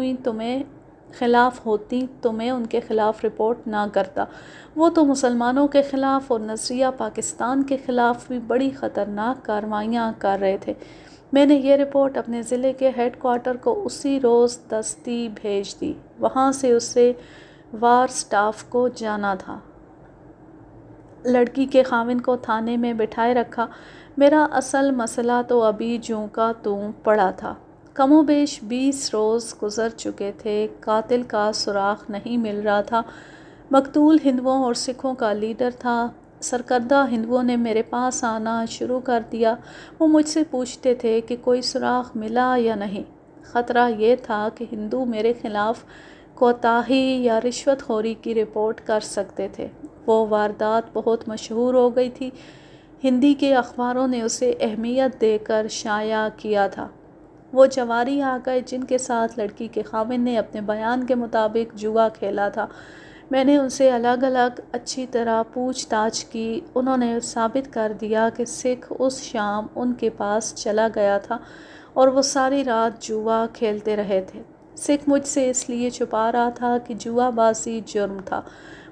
Speaker 1: ہوتی تو میں ان کے خلاف رپورٹ نہ کرتا۔ وہ تو مسلمانوں کے خلاف اور نظریہ پاکستان کے خلاف بھی بڑی خطرناک کارروائیاں کر رہے تھے۔ میں نے یہ رپورٹ اپنے ضلع کے ہیڈ کوارٹر کو اسی روز دستی بھیج دی۔ وہاں سے اسے وار سٹاف کو جانا تھا۔ لڑکی کے خاوند کو تھانے میں بٹھائے رکھا۔ میرا اصل مسئلہ تو ابھی جوں کا توں پڑا تھا۔ کم و بیش 20 روز گزر چکے تھے، قاتل کا سراغ نہیں مل رہا تھا۔ مقتول ہندوؤں اور سکھوں کا لیڈر تھا۔ سرکردہ ہندوؤں نے میرے پاس آنا شروع کر دیا۔ وہ مجھ سے پوچھتے تھے کہ کوئی سراغ ملا یا نہیں۔ خطرہ یہ تھا کہ ہندو میرے خلاف کوتاہی یا رشوت خوری کی رپورٹ کر سکتے تھے۔ وہ واردات بہت مشہور ہو گئی تھی۔ ہندی کے اخباروں نے اسے اہمیت دے کر شائع کیا تھا۔ وہ جواری آ گئے جن کے ساتھ لڑکی کے خاوند نے اپنے بیان کے مطابق جوا کھیلا تھا۔ میں نے ان سے الگ الگ اچھی طرح پوچھ تاچھ کی۔ انہوں نے ثابت کر دیا کہ سکھ اس شام ان کے پاس چلا گیا تھا اور وہ ساری رات جوا کھیلتے رہے تھے۔ سکھ مجھ سے اس لیے چھپا رہا تھا کہ جوا بازی جرم تھا۔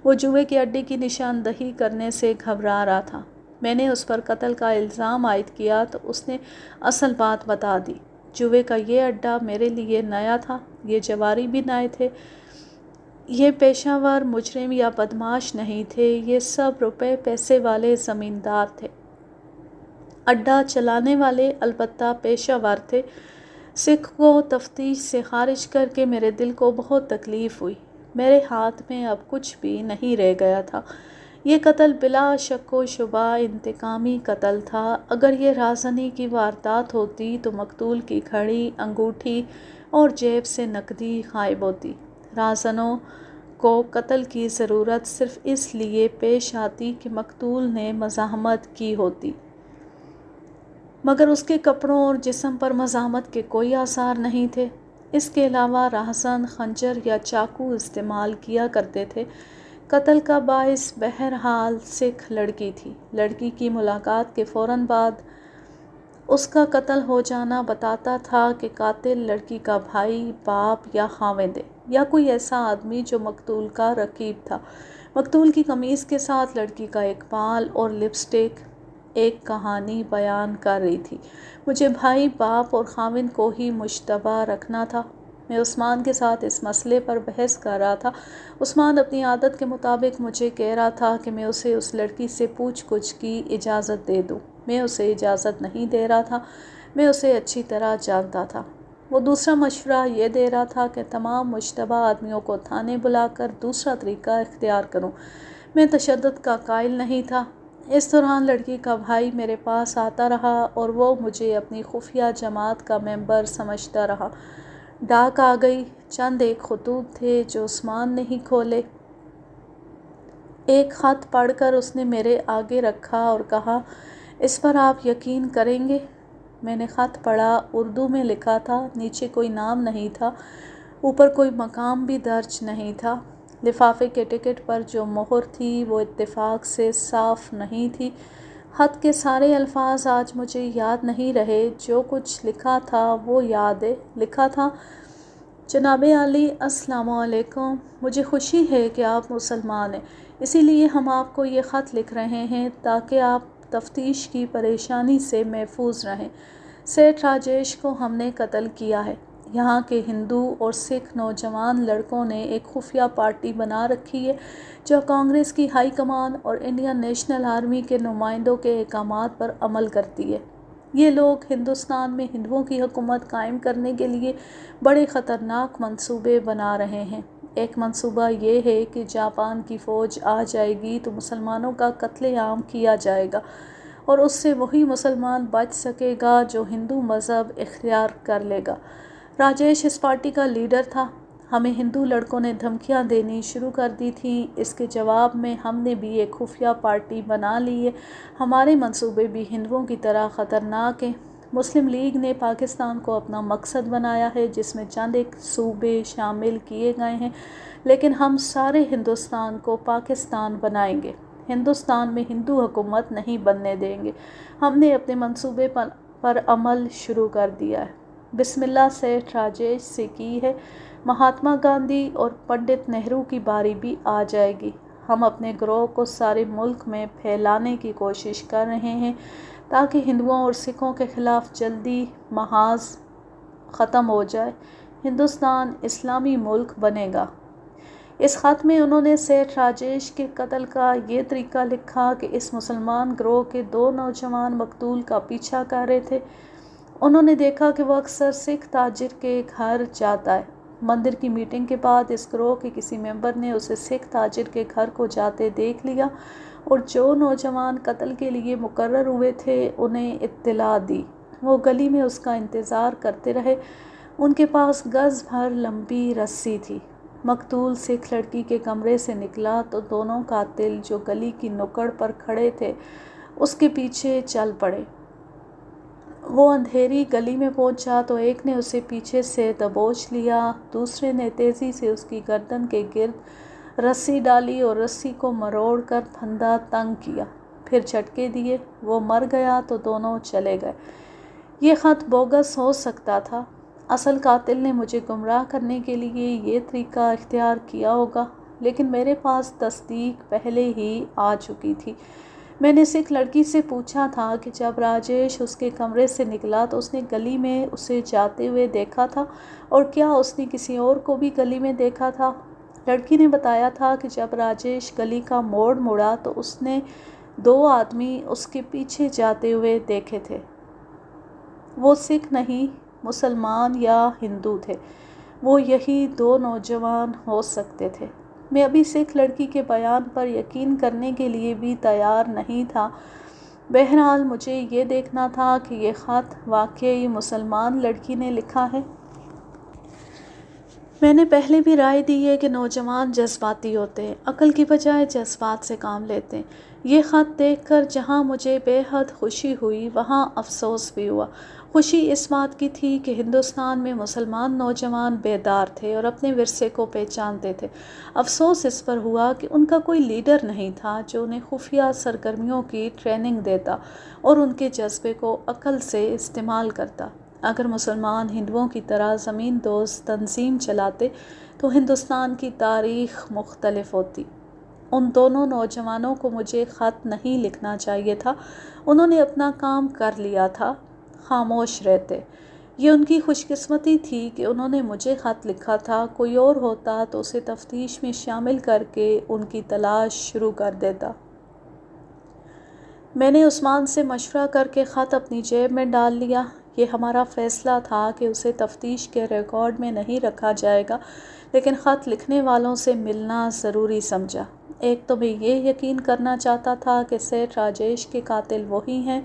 Speaker 1: وہ جوئے کے اڈے کی نشاندہی کرنے سے گھبرا رہا تھا۔ میں نے اس پر قتل کا الزام عائد کیا تو اس نے اصل بات بتا دی۔ جوئے کا یہ اڈا میرے لیے نیا تھا، یہ جواری بھی نئے تھے۔ یہ پیشہ ور مجرم یا بدماش نہیں تھے، یہ سب روپے پیسے والے زمیندار تھے۔ اڈا چلانے والے البتہ پیشہ ور تھے۔ سکھ کو تفتیش سے خارج کر کے میرے دل کو بہت تکلیف ہوئی۔ میرے ہاتھ میں اب کچھ بھی نہیں رہ گیا تھا۔ یہ قتل بلا شک و شبہ انتقامی قتل تھا۔ اگر یہ رازنی کی واردات ہوتی تو مقتول کی گھڑی، انگوٹھی اور جیب سے نقدی غائب ہوتی۔ راہزنوں کو قتل کی ضرورت صرف اس لیے پیش آتی کہ مقتول نے مزاحمت کی ہوتی، مگر اس کے کپڑوں اور جسم پر مزاحمت کے کوئی آثار نہیں تھے۔ اس کے علاوہ راہزن خنجر یا چاقو استعمال کیا کرتے تھے۔ قتل کا باعث بہرحال سکھ لڑکی تھی۔ لڑکی کی ملاقات کے فوراً بعد اس کا قتل ہو جانا بتاتا تھا کہ قاتل لڑکی کا بھائی، باپ یا خاوند ہے، یا کوئی ایسا آدمی جو مقتول کا رقیب تھا۔ مقتول کی قمیص کے ساتھ لڑکی کا ایک بال اور لپسٹک ایک کہانی بیان کر رہی تھی۔ مجھے بھائی، باپ اور خاوند کو ہی مشتبہ رکھنا تھا۔ میں عثمان کے ساتھ اس مسئلے پر بحث کر رہا تھا۔ عثمان اپنی عادت کے مطابق مجھے کہہ رہا تھا کہ میں اسے اس لڑکی سے پوچھ گچھ کی اجازت دے دوں۔ میں اسے اجازت نہیں دے رہا تھا، میں اسے اچھی طرح جانتا تھا۔ وہ دوسرا مشورہ یہ دے رہا تھا کہ تمام مشتبہ آدمیوں کو تھانے بلا کر دوسرا طریقہ اختیار کروں۔ میں تشدد کا قائل نہیں تھا۔ اس دوران لڑکی کا بھائی میرے پاس آتا رہا اور وہ مجھے اپنی خفیہ جماعت کا ممبر سمجھتا رہا۔ ڈاک آ گئی۔ چند ایک خطوط تھے جو عثمان نے ہی کھولے۔ ایک خط پڑھ کر اس نے میرے آگے رکھا اور کہا، اس پر آپ یقین کریں گے؟ میں نے خط پڑھا۔ اردو میں لکھا تھا، نیچے کوئی نام نہیں تھا، اوپر کوئی مقام بھی درج نہیں تھا۔ لفافے کے ٹکٹ پر جو مہر تھی وہ اتفاق سے صاف نہیں تھی۔ خط کے سارے الفاظ آج مجھے یاد نہیں رہے، جو کچھ لکھا تھا وہ یاد ہے۔ لکھا تھا، جناب عالی السلام علیکم، مجھے خوشی ہے کہ آپ مسلمان ہیں، اسی لیے ہم آپ کو یہ خط لکھ رہے ہیں تاکہ آپ تفتیش کی پریشانی سے محفوظ رہیں۔ سیٹھ راجیش کو ہم نے قتل کیا ہے۔ یہاں کے ہندو اور سکھ نوجوان لڑکوں نے ایک خفیہ پارٹی بنا رکھی ہے جو کانگریس کی ہائی کمان اور انڈین نیشنل آرمی کے نمائندوں کے احکامات پر عمل کرتی ہے۔ یہ لوگ ہندوستان میں ہندوؤں کی حکومت قائم کرنے کے لیے بڑے خطرناک منصوبے بنا رہے ہیں۔ ایک منصوبہ یہ ہے کہ جاپان کی فوج آ جائے گی تو مسلمانوں کا قتل عام کیا جائے گا اور اس سے وہی مسلمان بچ سکے گا جو ہندو مذہب اختیار کر لے گا۔ راجیش اس پارٹی کا لیڈر تھا۔ ہمیں ہندو لڑکوں نے دھمکیاں دینی شروع کر دی تھیں۔ اس کے جواب میں ہم نے بھی ایک خفیہ پارٹی بنا لی ہے۔ ہمارے منصوبے بھی ہندوؤں کی طرح خطرناک ہیں۔ مسلم لیگ نے پاکستان کو اپنا مقصد بنایا ہے، جس میں چند ایک صوبے شامل کیے گئے ہیں، لیکن ہم سارے ہندوستان کو پاکستان بنائیں گے۔ ہندوستان میں ہندو حکومت نہیں بننے دیں گے۔ ہم نے اپنے منصوبے پر عمل شروع کر دیا ہے۔ بسم اللہ سیٹھ راجیش سے کی ہے۔ مہاتما گاندھی اور پنڈت نہرو کی باری بھی آ جائے گی۔ ہم اپنے گروہ کو سارے ملک میں پھیلانے کی کوشش کر رہے ہیں تاکہ ہندوؤں اور سکھوں کے خلاف جلدی محاذ ختم ہو جائے۔ ہندوستان اسلامی ملک بنے گا۔ اس خط میں انہوں نے سیٹھ راجیش کے قتل کا یہ طریقہ لکھا کہ اس مسلمان گروہ کے 2 نوجوان مقتول کا پیچھا کر رہے تھے۔ انہوں نے دیکھا کہ وہ اکثر سکھ تاجر کے گھر جاتا ہے۔ مندر کی میٹنگ کے بعد اس گروہ کے کسی ممبر نے اسے سکھ تاجر کے گھر کو جاتے دیکھ لیا اور جو نوجوان قتل کے لیے مقرر ہوئے تھے انہیں اطلاع دی۔ وہ گلی میں اس کا انتظار کرتے رہے۔ ان کے پاس گز بھر لمبی رسی تھی۔ مقتول سکھ لڑکی کے کمرے سے نکلا تو دونوں قاتل جو گلی کی نکڑ پر کھڑے تھے اس کے پیچھے چل پڑے۔ وہ اندھیری گلی میں پہنچا تو ایک نے اسے پیچھے سے دبوچ لیا، دوسرے نے تیزی سے اس کی گردن کے گرد رسی ڈالی اور رسی کو مروڑ کر پھندا تنگ کیا، پھر جھٹکے دیے۔ وہ مر گیا تو دونوں چلے گئے۔ یہ خط بوگس ہو سکتا تھا۔ اصل قاتل نے مجھے گمراہ کرنے کے لیے یہ طریقہ اختیار کیا ہوگا، لیکن میرے پاس تصدیق پہلے ہی آ چکی تھی۔ میں نے سکھ لڑکی سے پوچھا تھا کہ جب راجیش اس کے کمرے سے نکلا تو اس نے گلی میں اسے جاتے ہوئے دیکھا تھا اور کیا اس نے کسی اور کو بھی گلی میں دیکھا تھا؟ لڑکی نے بتایا تھا کہ جب راجیش گلی کا موڑ مڑا تو اس نے 2 آدمی اس کے پیچھے جاتے ہوئے دیکھے تھے۔ وہ سکھ نہیں، مسلمان یا ہندو تھے۔ وہ یہی 2 نوجوان ہو سکتے تھے۔ میں ابھی سکھ لڑکی کے بیان پر یقین کرنے کے لیے بھی تیار نہیں تھا۔ بہرحال مجھے یہ دیکھنا تھا کہ یہ خط واقعی مسلمان لڑکی نے لکھا ہے۔ میں نے پہلے بھی رائے دی ہے کہ نوجوان جذباتی ہوتے ہیں، عقل کی بجائے جذبات سے کام لیتے ہیں۔ یہ خط دیکھ کر جہاں مجھے بے حد خوشی ہوئی وہاں افسوس بھی ہوا۔ خوشی اس بات کی تھی کہ ہندوستان میں مسلمان نوجوان بیدار تھے اور اپنے ورثے کو پہچانتے تھے۔ افسوس اس پر ہوا کہ ان کا کوئی لیڈر نہیں تھا جو انہیں خفیہ سرگرمیوں کی ٹریننگ دیتا اور ان کے جذبے کو عقل سے استعمال کرتا۔ اگر مسلمان ہندوؤں کی طرح زمین دوز تنظیم چلاتے تو ہندوستان کی تاریخ مختلف ہوتی۔ ان دونوں نوجوانوں کو مجھے خط نہیں لکھنا چاہیے تھا، انہوں نے اپنا کام کر لیا تھا، خاموش رہتے۔ یہ ان کی خوش قسمتی تھی کہ انہوں نے مجھے خط لکھا تھا، کوئی اور ہوتا تو اسے تفتیش میں شامل کر کے ان کی تلاش شروع کر دیتا۔ میں نے عثمان سے مشورہ کر کے خط اپنی جیب میں ڈال لیا۔ یہ ہمارا فیصلہ تھا کہ اسے تفتیش کے ریکارڈ میں نہیں رکھا جائے گا، لیکن خط لکھنے والوں سے ملنا ضروری سمجھا۔ ایک تو میں یہ یقین کرنا چاہتا تھا کہ سیٹھ راجیش کے قاتل وہی ہیں،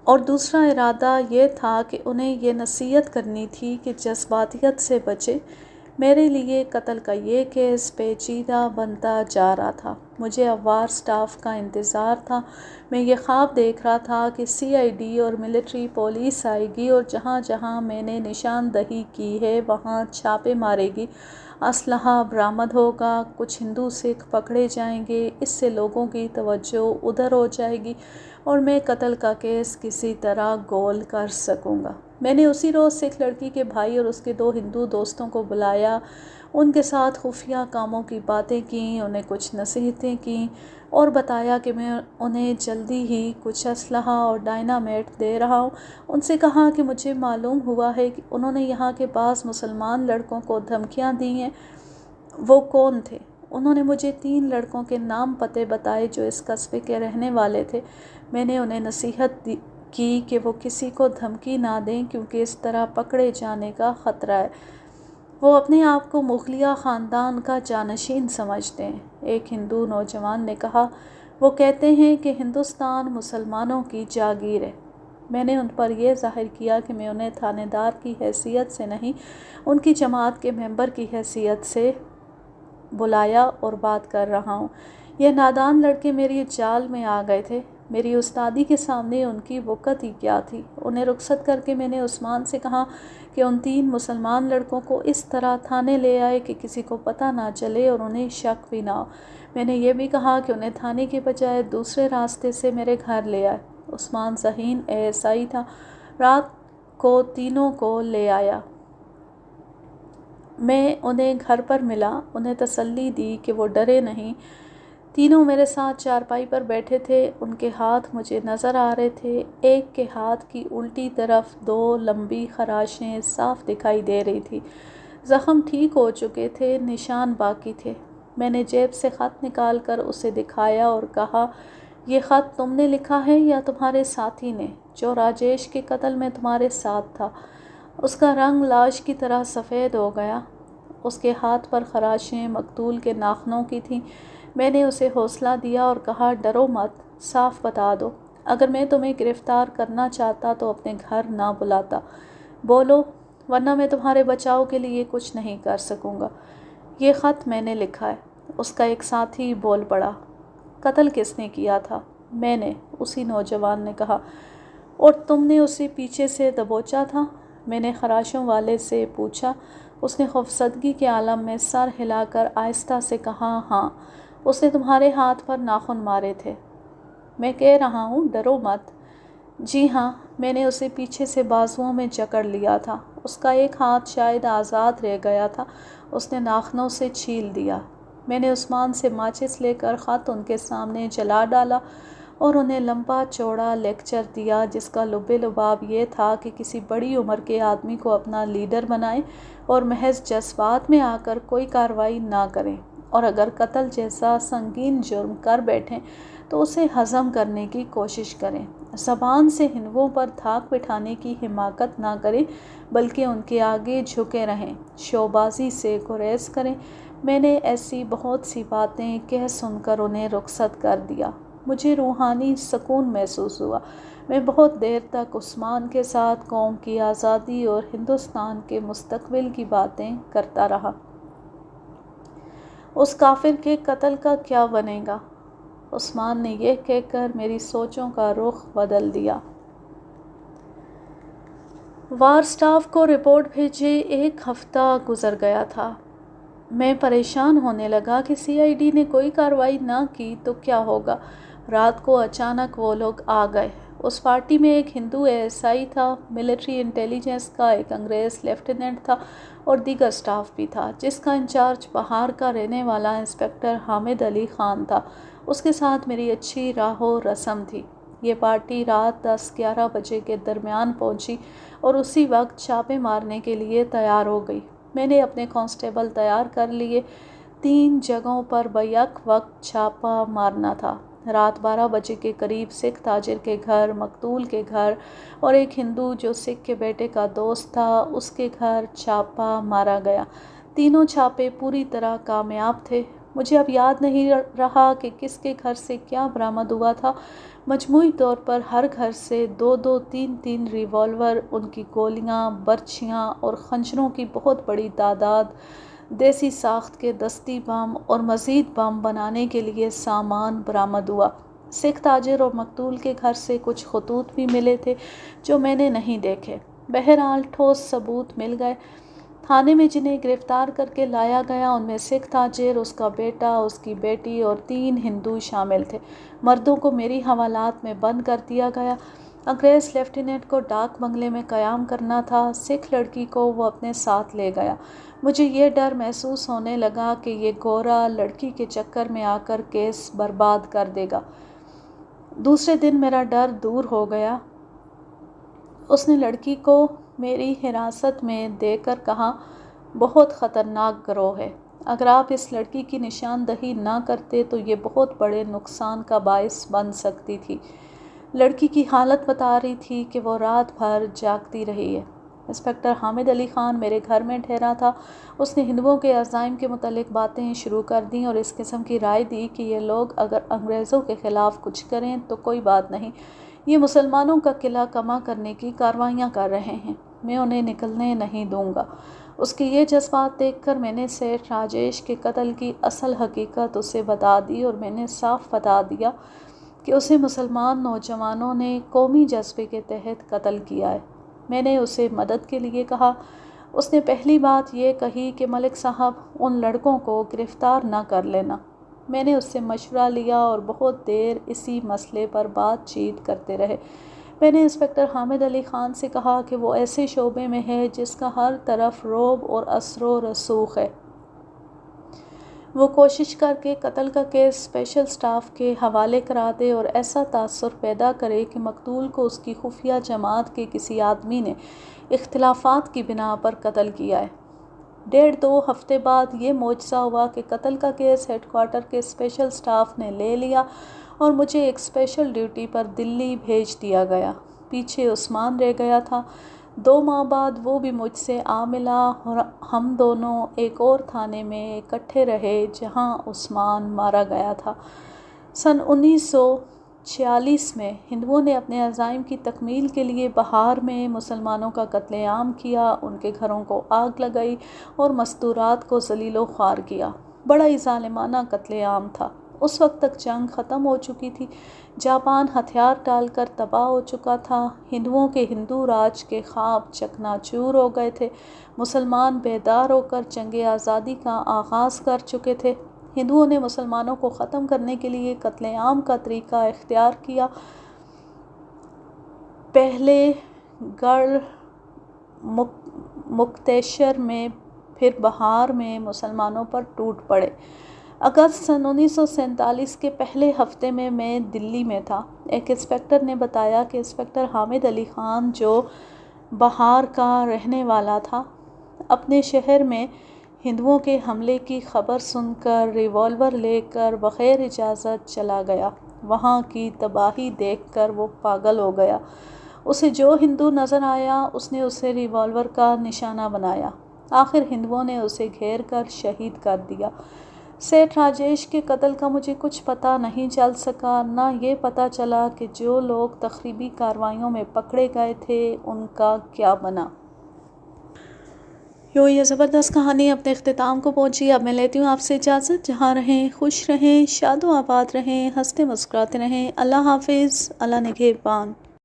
Speaker 1: اور دوسرا ارادہ یہ تھا کہ انہیں یہ نصیحت کرنی تھی کہ جذباتیت سے بچے۔ میرے لیے قتل کا یہ کیس پیچیدہ بنتا جا رہا تھا۔ مجھے اوار سٹاف کا انتظار تھا۔ میں یہ خواب دیکھ رہا تھا کہ CID اور ملٹری پولیس آئے گی اور جہاں جہاں میں نے نشاندہی کی ہے وہاں چھاپے مارے گی، اسلحہ برآمد ہوگا، کچھ ہندو سکھ پکڑے جائیں گے، اس سے لوگوں کی توجہ ادھر ہو جائے گی اور میں قتل کا کیس کسی طرح گول کر سکوں گا۔ میں نے اسی روز سکھ لڑکی کے بھائی اور اس کے 2 ہندو دوستوں کو بلایا، ان کے ساتھ خفیہ کاموں کی باتیں کیں، انہیں کچھ نصیحتیں کیں اور بتایا کہ میں انہیں جلدی ہی کچھ اسلحہ اور ڈائنامیٹ دے رہا ہوں۔ ان سے کہا کہ مجھے معلوم ہوا ہے کہ انہوں نے یہاں کے بعض مسلمان لڑکوں کو دھمکیاں دی ہیں۔ وہ کون تھے؟ انہوں نے مجھے 3 لڑکوں کے نام پتے بتائے جو اس قصبے کے رہنے والے تھے۔ میں نے انہیں نصیحت کی کہ وہ کسی کو دھمکی نہ دیں کیونکہ اس طرح پکڑے جانے کا خطرہ ہے۔ وہ اپنے آپ کو مغلیہ خاندان کا جانشین سمجھتے ہیں۔ ایک ہندو نوجوان نے کہا، وہ کہتے ہیں کہ ہندوستان مسلمانوں کی جاگیر ہے۔ میں نے ان پر یہ ظاہر کیا کہ میں انہیں تھانے دار کی حیثیت سے نہیں، ان کی جماعت کے ممبر کی حیثیت سے بلایا اور بات کر رہا ہوں۔ یہ نادان لڑکے میری جال میں آ گئے تھے۔ میری استادی کے سامنے ان کی وقت ہی کیا تھی۔ انہیں رخصت کر کے میں نے عثمان سے کہا کہ ان 3 مسلمان لڑکوں کو اس طرح تھانے لے آئے کہ کسی کو پتہ نہ چلے اور انہیں شک بھی نہ ہو۔ میں نے یہ بھی کہا کہ انہیں تھانے کے بجائے دوسرے راستے سے میرے گھر لے آئے۔ عثمان ذہین ASI تھا، رات کو تینوں کو لے آیا۔ میں انہیں گھر پر ملا، انہیں تسلی دی کہ وہ ڈرے نہیں۔ تینوں میرے ساتھ چارپائی پر بیٹھے تھے، ان کے ہاتھ مجھے نظر آ رہے تھے۔ ایک کے ہاتھ کی الٹی طرف 2 لمبی خراشیں صاف دکھائی دے رہی تھی۔ زخم ٹھیک ہو چکے تھے، نشان باقی تھے۔ میں نے جیب سے خط نکال کر اسے دکھایا اور کہا، یہ خط تم نے لکھا ہے یا تمہارے ساتھی نے جو راجیش کے قتل میں تمہارے ساتھ تھا؟ اس کا رنگ لاش کی طرح سفید ہو گیا۔ اس کے ہاتھ پر خراشیں مقتول کے ناخنوں کی تھیں۔ میں نے اسے حوصلہ دیا اور کہا، ڈرو مت، صاف بتا دو۔ اگر میں تمہیں گرفتار کرنا چاہتا تو اپنے گھر نہ بلاتا۔ بولو، ورنہ میں تمہارے بچاؤ کے لیے کچھ نہیں کر سکوں گا۔ یہ خط میں نے لکھا ہے۔ اس کا ایک ساتھی بول پڑا، قتل کس نے کیا تھا؟ میں نے، اسی نوجوان نے کہا۔ اور تم نے اسے پیچھے سے دبوچا تھا؟ میں نے خراشوں والے سے پوچھا۔ اس نے خوفزدگی کے عالم میں سر ہلا کر آہستہ سے کہا، ہاں، اس نے تمہارے ہاتھ پر ناخن مارے تھے۔ میں کہہ رہا ہوں، ڈرو مت۔ جی ہاں، میں نے اسے پیچھے سے بازوؤں میں جکڑ لیا تھا۔ اس کا ایک ہاتھ شاید آزاد رہ گیا تھا، اس نے ناخنوں سے چھیل دیا۔ میں نے عثمان سے ماچس لے کر خط ان کے سامنے جلا ڈالا اور انہیں لمبا چوڑا لیکچر دیا جس کا لب لباب یہ تھا کہ کسی بڑی عمر کے آدمی کو اپنا لیڈر بنائیں اور محض جذبات میں آ کر کوئی کارروائی نہ کریں، اور اگر قتل جیسا سنگین جرم کر بیٹھیں تو اسے ہضم کرنے کی کوشش کریں۔ زبان سے ہندوؤں پر دھاک بٹھانے کی حماقت نہ کریں بلکہ ان کے آگے جھکے رہیں، شوبازی سے گریز کریں۔ میں نے ایسی بہت سی باتیں کہہ سن کر انہیں رخصت کر دیا۔ مجھے روحانی سکون محسوس ہوا۔ میں بہت دیر تک عثمان کے ساتھ قوم کی آزادی اور ہندوستان کے مستقبل کی باتیں کرتا رہا۔ اس کافر کے قتل کا کیا بنے گا؟ عثمان نے یہ کہہ کر میری سوچوں کا رخ بدل دیا۔ وار سٹاف کو رپورٹ بھیجے 1 ہفتہ گزر گیا تھا۔ میں پریشان ہونے لگا کہ CID نے کوئی کارروائی نہ کی تو کیا ہوگا۔ رات کو اچانک وہ لوگ آ گئے۔ اس پارٹی میں ایک ہندو ASI تھا، ملٹری انٹیلیجنس کا ایک انگریز لیفٹیننٹ تھا اور دیگر سٹاف بھی تھا، جس کا انچارج بہار کا رہنے والا انسپکٹر حامد علی خان تھا۔ اس کے ساتھ میری اچھی راہ و رسم تھی۔ یہ پارٹی رات 10-11 بجے کے درمیان پہنچی اور اسی وقت چھاپے مارنے کے لیے تیار ہو گئی۔ میں نے اپنے کانسٹیبل تیار کر لیے۔ 3 جگہوں پر بیک وقت چھاپا مارنا تھا۔ رات 12 بجے کے قریب سکھ تاجر کے گھر، مقتول کے گھر اور ایک ہندو جو سکھ کے بیٹے کا دوست تھا، اس کے گھر چھاپا مارا گیا۔ تینوں چھاپے پوری طرح کامیاب تھے۔ مجھے اب یاد نہیں رہا کہ کس کے گھر سے کیا برآمد ہوا تھا۔ مجموعی طور پر ہر گھر سے 2-2، 3-3 ریوالور، ان کی گولیاں، برچیاں اور خنجروں کی بہت بڑی تعداد، دیسی ساخت کے دستی بم اور مزید بم بنانے کے لیے سامان برآمد ہوا۔ سکھ تاجر اور مقتول کے گھر سے کچھ خطوط بھی ملے تھے جو میں نے نہیں دیکھے۔ بہرحال ٹھوس ثبوت مل گئے۔ تھانے میں جنہیں گرفتار کر کے لایا گیا ان میں سکھ تاجر، اس کا بیٹا، اس کی بیٹی اور 3 ہندو شامل تھے۔ مردوں کو میری حوالات میں بند کر دیا گیا۔ انگریز لیفٹیننٹ کو ڈاک بنگلے میں قیام کرنا تھا۔ سکھ لڑکی کو وہ اپنے ساتھ لے گیا۔ مجھے یہ ڈر محسوس ہونے لگا کہ یہ گورا لڑکی کے چکر میں آ کر کیس برباد کر دے گا۔ دوسرے دن میرا ڈر دور ہو گیا۔ اس نے لڑکی کو میری حراست میں دے کر کہا، بہت خطرناک گروہ ہے۔ اگر آپ اس لڑکی کی نشاندہی نہ کرتے تو یہ بہت بڑے نقصان کا باعث بن سکتی تھی۔ لڑکی کی حالت بتا رہی تھی کہ وہ رات بھر جاگتی رہی ہے۔ انسپکٹر حامد علی خان میرے گھر میں ٹھہرا تھا۔ اس نے ہندوؤں کے عزائم کے متعلق باتیں شروع کر دیں اور اس قسم کی رائے دی کہ یہ لوگ اگر انگریزوں کے خلاف کچھ کریں تو کوئی بات نہیں، یہ مسلمانوں کا قلعہ کما کرنے کی کارروائیاں کر رہے ہیں، میں انہیں نکلنے نہیں دوں گا۔ اس کے یہ جذبات دیکھ کر میں نے سیٹھ راجیش کے قتل کی اصل حقیقت اسے بتا دی اور میں نے صاف بتا دیا کہ اسے مسلمان نوجوانوں نے قومی جذبے کے تحت قتل کیا ہے۔ میں نے اسے مدد کے لیے کہا۔ اس نے پہلی بات یہ کہی کہ ملک صاحب ان لڑکوں کو گرفتار نہ کر لینا۔ میں نے اس سے مشورہ لیا اور بہت دیر اسی مسئلے پر بات چیت کرتے رہے۔ میں نے انسپکٹر حامد علی خان سے کہا کہ وہ ایسے شعبے میں ہے جس کا ہر طرف رعب اور اثر و رسوخ ہے۔ وہ کوشش کر کے قتل کا کیس اسپیشل سٹاف کے حوالے کرا دے اور ایسا تاثر پیدا کرے کہ مقتول کو اس کی خفیہ جماعت کے کسی آدمی نے اختلافات کی بنا پر قتل کیا ہے۔ 1.5-2 ہفتے بعد یہ معجزہ ہوا کہ قتل کا کیس ہیڈ کوارٹر کے اسپیشل سٹاف نے لے لیا اور مجھے ایک اسپیشل ڈیوٹی پر دلی بھیج دیا گیا۔ پیچھے عثمان رہ گیا تھا۔ 2 ماہ بعد وہ بھی مجھ سے آ ملا اور ہم دونوں ایک اور تھانے میں اکٹھے رہے جہاں عثمان مارا گیا تھا۔ سن 1946 میں ہندوؤں نے اپنے عزائم کی تکمیل کے لیے بہار میں مسلمانوں کا قتل عام کیا، ان کے گھروں کو آگ لگائی اور مستورات کو ذلیل و خوار کیا۔ بڑا ہی ظالمانہ قتل عام تھا۔ اس وقت تک جنگ ختم ہو چکی تھی، جاپان ہتھیار ڈال کر تباہ ہو چکا تھا، ہندوؤں کے ہندو راج کے خواب چکنا چور ہو گئے تھے، مسلمان بیدار ہو کر جنگ آزادی کا آغاز کر چکے تھے۔ ہندوؤں نے مسلمانوں کو ختم کرنے کے لیے قتل عام کا طریقہ اختیار کیا۔ پہلے گڑھ مکتیشر میں، پھر بہار میں مسلمانوں پر ٹوٹ پڑے۔ اگست سن 1947 کے پہلے ہفتے میں دلی میں تھا۔ ایک انسپکٹر نے بتایا کہ انسپکٹر حامد علی خان جو بہار کا رہنے والا تھا، اپنے شہر میں ہندوؤں کے حملے کی خبر سن کر ریوالور لے کر بغیر اجازت چلا گیا۔ وہاں کی تباہی دیکھ کر وہ پاگل ہو گیا۔ اسے جو ہندو نظر آیا اس نے اسے ریوالور کا نشانہ بنایا۔ آخر ہندوؤں نے اسے گھیر کر شہید کر دیا۔ سیٹھ راجیش کے قتل کا مجھے کچھ پتہ نہیں چل سکا، نہ یہ پتہ چلا کہ جو لوگ تخریبی کارروائیوں میں پکڑے گئے تھے ان کا کیا بنا۔ یہ زبردست کہانی اپنے اختتام کو پہنچی۔ اب میں لیتی ہوں آپ سے اجازت۔ جہاں رہیں خوش رہیں، شاد و آباد رہیں، ہنستے مسکراتے رہیں۔ اللہ حافظ، اللہ نگہبان۔